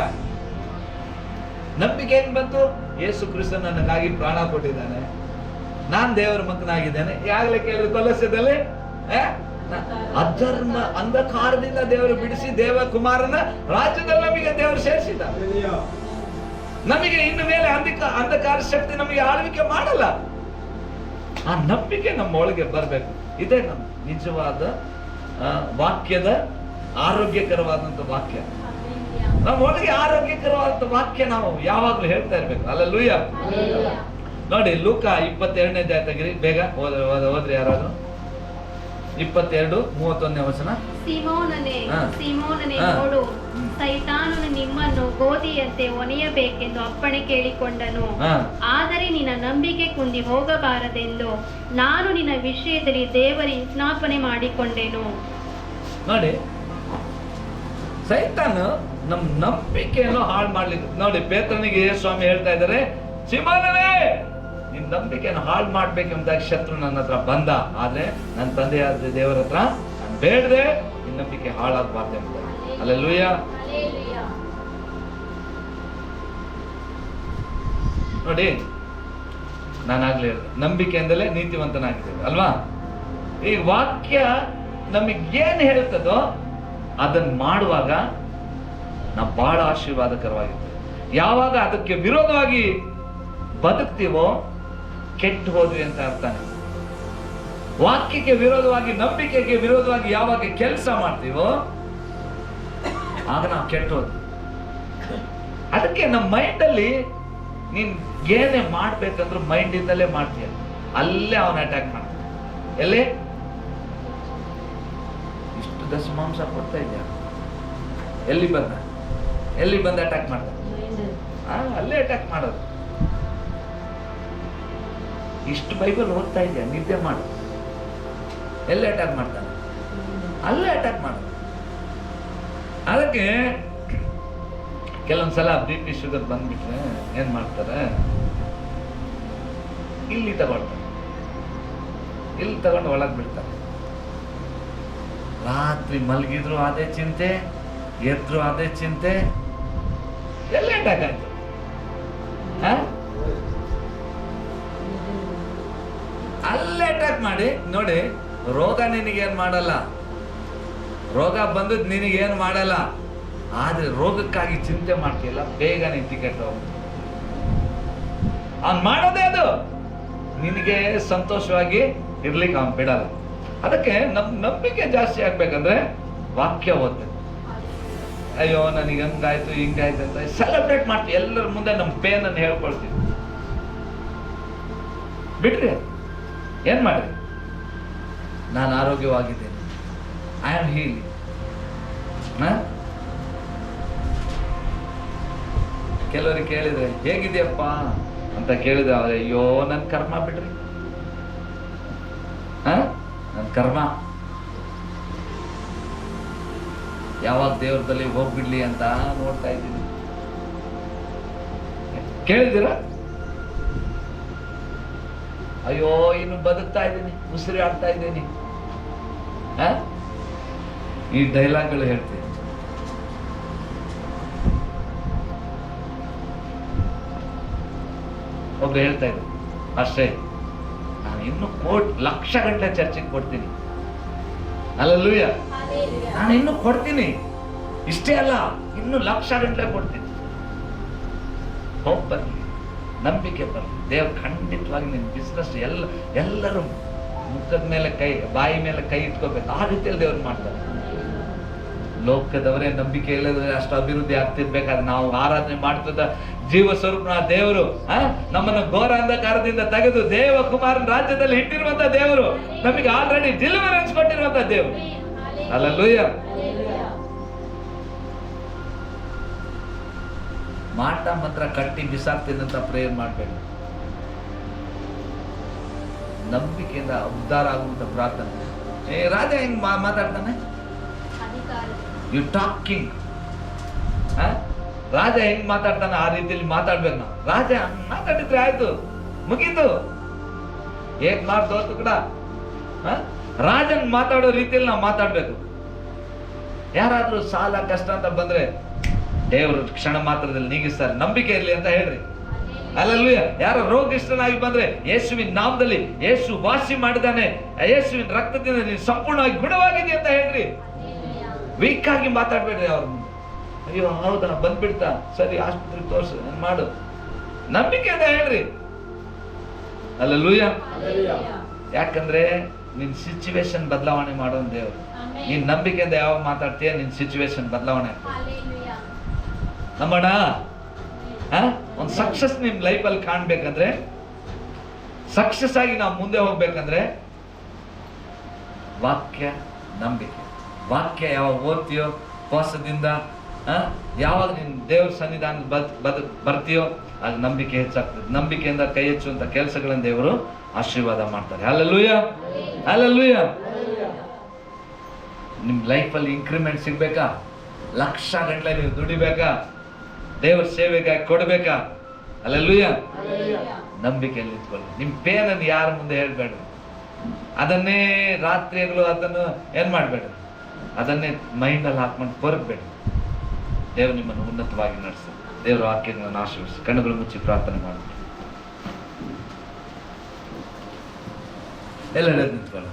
ನಂಬಿಕೆ ಹೆಂಗ್ ಬಂತು? ಯೇಸು ಕ್ರಿಸ್ತ ನನಗಾಗಿ ಪ್ರಾಣ ಕೊಟ್ಟಿದ್ದಾನೆ, ನಾನ್ ದೇವರ ಮಗನಾಗಿದ್ದೇನೆ. ಯಾಗಲೇ ಕೇಳಿದ್ರು ಕೊಲೊಸ್ಯದಲ್ಲಿ, ಅಧರ್ಮ ಅಂಧಕಾರದಿಂದ ದೇವರು ಬಿಡಿಸಿ ದೇವ ಕುಮಾರನ ರಾಜ್ಯದಲ್ಲಿ ನಮಗೆ ದೇವರು ಸೇರಿಸಿದ. ನಮಗೆ ಇನ್ನು ಮೇಲೆ ಅಂಧಕಾರ ಶಕ್ತಿ ನಮಗೆ ಆಳ್ವಿಕೆ ಮಾಡಲ್ಲ. ಆ ನಂಬಿಕೆ ನಮ್ಮ ಒಳಗೆ ಬರಬೇಕು. ಇದೇ ನಮ್ಮ ನಿಜವಾದ ವಾಕ್ಯದ ಆರೋಗ್ಯಕರವಾದಂತ ವಾಕ್ಯ. ನಮ್ಮ ಒಳಗೆ ಆರೋಗ್ಯಕರವಾದಂತ ವಾಕ್ಯ ನಾವು ಯಾವಾಗ್ಲೂ ಹೇಳ್ತಾ ಇರ್ಬೇಕು. ಹಲ್ಲೆಲೂಯಾ. ನೋಡಿ, ಲೂಕ 22ನೇ ಅಧ್ಯಾಯ ತೆಗಿರಿ, ಬೇಗ ಓದ್ರಿ ಯಾರಾದ್ರೂ. 22:31 ವಚನ. ಸೀಮೋನನೇ, ನೋಡು, ಸೈತಾನನು ನಿಮ್ಮನ್ನು ಗೋಧಿಯಂತೆ ಒನೆಯಬೇಕೆಂದು ಅಪ್ಪಣೆ ಕೇಳಿಕೊಂಡನು. ಆದರೆ ನಿನ್ನ ನಂಬಿಕೆ ಕುಂದಿ ಹೋಗಬಾರದೆಂದು ನಾನು ನಿನ್ನ ವಿಷಯದಲ್ಲಿ ದೇವರ ವಿಜ್ಞಾಪನೆ ಮಾಡಿಕೊಂಡೆನು. ನೋಡಿ, ಸೈತಾನ ನಮ್ ನಂಬಿಕೆಯನ್ನು ಹಾಳು ಮಾಡ್ಲಿಕ್ಕೆ. ನೋಡಿ, ಪೇತ್ರನಿಗೆ ಸ್ವಾಮಿ ಹೇಳ್ತಾ ಇದ್ದಾರೆ, ಸಿಮೋನನೇ, ನಿನ್ ನಂಬಿಕೆಯನ್ನು ಹಾಳು ಮಾಡ್ಬೇಕೆಂಬುದಾಗಿ ಶತ್ರು ನನ್ನ ಹತ್ರ ಬಂದ. ಆದ್ರೆ ನನ್ನ ತಂದೆಯಾದ ದೇವರ ಹತ್ರ ನಾನು ಬೇಡದೆ ನಿನ್ ನಂಬಿಕೆ ಹಾಳಾಗಬಾರ್ದು ಎಂಬುದಾಗಿ. ಹಲ್ಲೆಲೂಯಾ. ನೋಡಿ, ನಾನಾಗ್ಲೇ ಹೇಳಿದೆ, ನಂಬಿಕೆಯಿಂದಲೇ ನೀತಿವಂತನಾಗಿದ್ದೇವೆ ಅಲ್ವಾ? ಈ ವಾಕ್ಯ ನಮಗೇನು ಹೇಳ್ತದೋ ಅದನ್ನ ಮಾಡುವಾಗ ನಾವು ಬಹಳ ಆಶೀರ್ವಾದಕರವಾಗಿರ್ತೇವೆ. ಯಾವಾಗ ಅದಕ್ಕೆ ವಿರೋಧವಾಗಿ ಬದುಕ್ತೀವೋ ಕೆಟ್ಟು ಹೋದ್ವಿ ಅಂತ ಅರ್ಥನೇ. ವಾಕ್ಯಕ್ಕೆ ವಿರೋಧವಾಗಿ, ನಂಬಿಕೆಗೆ ವಿರೋಧವಾಗಿ ಯಾವಾಗ ಕೆಲಸ ಮಾಡ್ತೀವೋ ಆಗ ನಾವು ಕೆಟ್ಟು ಹೋದ್ವಿ. ಅದಕ್ಕೆ ನಮ್ಮ ಮೈಂಡ್ ಅಲ್ಲಿ ನೀನ್ ಏನೇ ಮಾಡ್ಬೇಕಂದ್ರೂ ಮೈಂಡ್ ಇಂದಲೇ ಮಾಡ್ತೀಯ. ಅಲ್ಲೇ ಅವನ ಅಟ್ಯಾಕ್ ಮಾಡ್ತಾನೆ. ಎಲ್ಲಿ ಇಷ್ಟು ದಶಮಾಂಶ ಕೊಡ್ತಾ ಇದೆಯಾ, ಎಲ್ಲಿ ಬಂದ ಅಟ್ಯಾಕ್ ಮಾಡ್ತಾನೆ. ಅಲ್ಲೇ ಅಟ್ಯಾಕ್ ಮಾಡೋದು. ಇಷ್ಟು ಬೈಬಲ್ ಓದ್ತಾ ಇದೆಯಾ, ನಿದ್ದೆ ಮಾಡು, ಎಲ್ಲಿ ಅಟ್ಯಾಕ್ ಮಾಡ್ತಾನೆ? ಅಲ್ಲೇ ಅಟ್ಯಾಕ್ ಮಾಡೋದು. ಅದಕ್ಕೆ ಕೆಲವೊಂದ್ಸಲ BP ಶುಗರ್ ಬಂದ್ಬಿಟ್ರೆ ಏನ್ ಮಾಡ್ತಾರೆ, ಇಲ್ಲಿ ತಗೊಳ್ತಾರೆ, ಇಲ್ಲಿ ತಗೊಂಡು ಒಳಗ್ ಬಿಡ್ತಾರೆ. ರಾತ್ರಿ ಮಲಗಿದ್ರು ಅದೇ ಚಿಂತೆ, ಎದ್ರು ಅದೇ ಚಿಂತೆ. ಎಲ್ಲ ಅಟ್ಯಾಕ್ ಆಯ್ತು. ಸೆಲೆಬ್ರೇಟ್ ಮಾಡಿ ನೋಡಿ. ರೋಗ ನಿನಗೇನ್ ಮಾಡಲ್ಲ, ರೋಗ ಬಂದದ್ ನಿನಗೇನು ಮಾಡಲ್ಲ, ಆದ್ರೆ ರೋಗಕ್ಕಾಗಿ ಚಿಂತೆ ಮಾಡ್ತೀಯಲ್ಲ, ಬೇಗ ನೀನ್ ಟಿಕೆಟ್ ಅವ್ನು ಮಾಡೋದೇ ಅದು. ನಿನಗೆ ಸಂತೋಷವಾಗಿ ಇರ್ಲಿಕ್ಕೆ ಅವ್ನು ಬಿಡಲ್ಲ. ಅದಕ್ಕೆ ನಂಬಿಕೆ ಜಾಸ್ತಿ ಆಗ್ಬೇಕಂದ್ರೆ ವಾಕ್ಯ ಓದ್ಬೇಕು. ಅಯ್ಯೋ ನನಗೆ ಹಂಗಾಯ್ತು ಹಿಂಗಾಯ್ತು ಅಂತ ಸೆಲೆಬ್ರೇಟ್ ಮಾಡ್ತೀವಿ, ಎಲ್ಲರ ಮುಂದೆ ನಮ್ಮ ಪೇನ್ ಅನ್ನು ಹೇಳ್ಕೊಳ್ತೀವಿ. ಬಿಡ್ರಿ, ಏನ್ ಮಾಡ್ರಿ, ನಾನು ಆರೋಗ್ಯವಾಗಿದ್ದೇನೆ, ಐ ಆಮ್ ಹೀಲಿಂಗ್. ಕೆಲವರಿಗೆ ಕೇಳಿದ್ರೆ ಹೇಗಿದೆಯಪ್ಪ ಅಂತ ಕೇಳಿದ್ರೆ ಅವ್ರೆ, ಅಯ್ಯೋ ನನ್ ಕರ್ಮ ಬಿಡ್ರಿ, ನನ್ ಕರ್ಮ ಯಾವಾಗ ದೇವ್ರದಲ್ಲಿ ಹೋಗ್ಬಿಡ್ಲಿ ಅಂತ ನೋಡ್ತಾ ಇದ್ದೀನಿ. ಕೇಳಿದ್ದೀರಾ? ಅಯ್ಯೋ ಇನ್ನು ಬದುಕ್ತಾ ಇದ್ದೀನಿ, ಉಸಿರಿ ಆಡ್ತಾ ಇದ್ದೀನಿ, ಈ ಡೈಲಾಗ್ಗಳು ಹೇಳ್ತೀನಿ. ಒಬ್ಬ ಹೇಳ್ತಾ ಇದ್ದ, ಅಷ್ಟೇ ನಾನು ಇನ್ನು ಲಕ್ಷ ಗಂಟೆ ಚರ್ಚೆಗೆ ಕೊಡ್ತೀನಿ, ಅಲ್ಲೂಯ್ಯ, ನಾನು ಇನ್ನು ಕೊಡ್ತೀನಿ, ಇಷ್ಟೇ ಅಲ್ಲ ಇನ್ನು ಲಕ್ಷ ಗಂಟೆ ಕೊಡ್ತೀನಿ. ಹೋಗ್ ಬರ್ಲಿ, ನಂಬಿಕೆ ಬರ್ಲಿ, ದೇವ್ರು ಖಂಡಿತವಾಗಿ ನಿನ್ ಬಿಸ್ನೆಸ್ ಎಲ್ಲರೂ ಮುಖದ ಮೇಲೆ ಕೈ, ಬಾಯಿ ಮೇಲೆ ಕೈ ಇಟ್ಕೋಬೇಕು. ಆ ರೀತಿಯಲ್ಲಿ ದೇವ್ರು ಮಾಡ್ತಾರೆ. ಲೋಕದವರೇ ನಂಬಿಕೆ ಇಲ್ಲದ್ರೆ ಅಷ್ಟು ಅಭಿವೃದ್ಧಿ ಆಗ್ತಿರ್ಬೇಕಾದ್ರೆ ನಾವು ಆರಾಧನೆ ಮಾಡ್ತಿದ್ದ ಜೀವ ಸ್ವರೂಪನ ದೇವರು ನಮ್ಮನ್ನು ಘೋರ ಅಂಧಕಾರದಿಂದ ತೆಗೆದು ದೇವ ಕುಮಾರನ ರಾಜ್ಯದಲ್ಲಿ ಇಟ್ಟಿರುವಂತ ದೇವರು, ನಮಗೆ ಆಲ್ರೆಡಿ ಡೆಲಿವರೆನ್ಸ್ ಕೊಟ್ಟಿರುವಂತ ದೇವರು. ಹಲ್ಲೆಲೂಯಾ. ಮಾಟ ಮಂತ್ರ ಕಟ್ಟಿ ಬಿಸಾಕ್ತಿದ್ದಂತ ಪ್ರೇಯರ್ ಮಾಡ್ಬೇಡಿ. ನಂಬಿಕೆಯಿಂದ ಉದ್ಧಾರ ಆಗುವಂತ ಪ್ರಾರ್ಥನೆ. ರಾಜ ಹೆಂಗ್ ಮಾತಾಡ್ತಾನೆ, ಯು ಟಾಕಿಂಗ್, ರಾಜ ಹೆಂಗ್ ಮಾತಾಡ್ತಾನೆ ಆ ರೀತಿಯಲ್ಲಿ ಮಾತಾಡ್ಬೇಕು ನಾವು. ರಾಜ ಮಾತಾಡಿದ್ರೆ ಆಯ್ತು, ಮುಗೀತು. ಹೇಗ್ ಮಾಡ್ದೋತು ಕೂಡ ರಾಜನ್ ಮಾತಾಡೋ ರೀತಿಯಲ್ಲಿ ನಾವು ಮಾತಾಡ್ಬೇಕು. ಯಾರಾದ್ರೂ ಸಾಲ ಕಷ್ಟ ಅಂತ ಬಂದ್ರೆ ದೇವರು ಕ್ಷಣ ಮಾತ್ರದಲ್ಲಿ ನೀಗಿಸ್ತಾರೆ, ನಂಬಿಕೆ ಇರ್ಲಿ ಅಂತ ಹೇಳ್ರಿ. ಅಲ್ಲಲ್ವಯ್ಯ. ಯಾರೋ ರೋಗಿಷ್ಠನಾಗಿ ಬಂದ್ರೆ ಯೇಸುವಿನ ನಾಮದಲ್ಲಿ ಯೇಸು ವಾಸಿ ಮಾಡಿದಾನೆ, ಯೇಸುವಿನ ರಕ್ತದಿಂದ ನೀನು ಸಂಪೂರ್ಣವಾಗಿ ಗುಣವಾಗಿದೆ ಅಂತ ಹೇಳ್ರಿ. ವೀಕ್ ಆಗಿ ಮಾತಾಡ್ಬೇಡ್ರಿ ಅವ್ರ ಮುಂದೆ. ಅಯ್ಯೋ ಹೌದಾ ಬಂದ್ಬಿಡ್ತಾ, ಸರಿ ಆಸ್ಪತ್ರೆಗೆ ತೋರ್ಸು, ಮಾಡು, ನಂಬಿಕೆ ಅಂತ ಹೇಳ್ರಿ. ಅಲ್ಲಲ್ವಯ್ಯ. ಯಾಕಂದ್ರೆ ನಿನ್ ಸಿಚುವೇಶನ್ ಬದಲಾವಣೆ ಮಾಡೋ ದೇವ್ರು. ನೀನ್ ನಂಬಿಕೆಯಿಂದ ಯಾವಾಗ ಮಾತಾಡ್ತೀಯ ನಿನ್ ಸಿಚುವೇಶನ್ ಬದಲಾವಣೆ. ನಮ್ಮಣ್ಣ ಒಂದು ಸಕ್ಸಸ್ ನಿಮ್ ಲೈಫಲ್ಲಿ ಕಾಣ್ಬೇಕಂದ್ರೆ, ಸಕ್ಸಸ್ ಆಗಿ ನಾವು ಮುಂದೆ ಹೋಗ್ಬೇಕಂದ್ರೆ ವಾಕ್ಯ, ನಂಬಿಕೆ. ವಾಕ್ಯ ಯಾವಾಗ ಓದ್ತೀಯೋ ಉಪವಾಸದಿಂದ, ಯಾವಾಗ ನೀನ್ ದೇವ್ರ ಸನ್ನಿಧಾನ ಬರ್ತೀಯೋ ಆಗ ನಂಬಿಕೆ ಹೆಚ್ಚಾಗ್ತದೆ. ನಂಬಿಕೆಯಿಂದ ಕೈ ಹೆಚ್ಚುವಂತ ಕೆಲಸಗಳನ್ನ ದೇವರು ಆಶೀರ್ವಾದ ಮಾಡ್ತಾರೆ. Hallelujah, hallelujah. ನಿಮ್ ಲೈಫಲ್ಲಿ ಇನ್ಕ್ರಿಮೆಂಟ್ ಸಿಗ್ಬೇಕಾ, ಲಕ್ಷ ಗಂಟೆ ನೀವು ದುಡಿಬೇಕಾ, ದೇವರ ಸೇವೆಗಾಗಿ ಕೊಡ್ಬೇಕಾ, ಹಲ್ಲೆಲೂಯಾ. ನಂಬಿಕೆಯಲ್ಲಿ ನಿಂತ್ಕೊಳ್ಳಿ. ನಿಮ್ ಪೇನನ್ನು ಯಾರ ಮುಂದೆ ಹೇಳ್ಬೇಡ್ರಿ, ಅದನ್ನೇ ರಾತ್ರಿಗಳು ಅದನ್ನು ಏನ್ ಮಾಡ್ಬೇಡ್ರಿ, ಅದನ್ನೇ ಮೈಂಡಲ್ಲಿ ಹಾಕೊಂಡು ಕೊರಗಬೇಡ್ರಿ. ದೇವರು ನಿಮ್ಮನ್ನು ಉನ್ನತವಾಗಿ ನಡೆಸಿ, ದೇವರ ವಾಕ್ಯಗಳನ್ನು ಆಶೀರ್ವದಿಸಿ. ಕಣ್ಣುಗಳು ಮುಚ್ಚಿ ಪ್ರಾರ್ಥನೆ ಮಾಡಿ. ಎಲ್ಲ ನಿಂತ್ಕೊಳ್ಳಿ.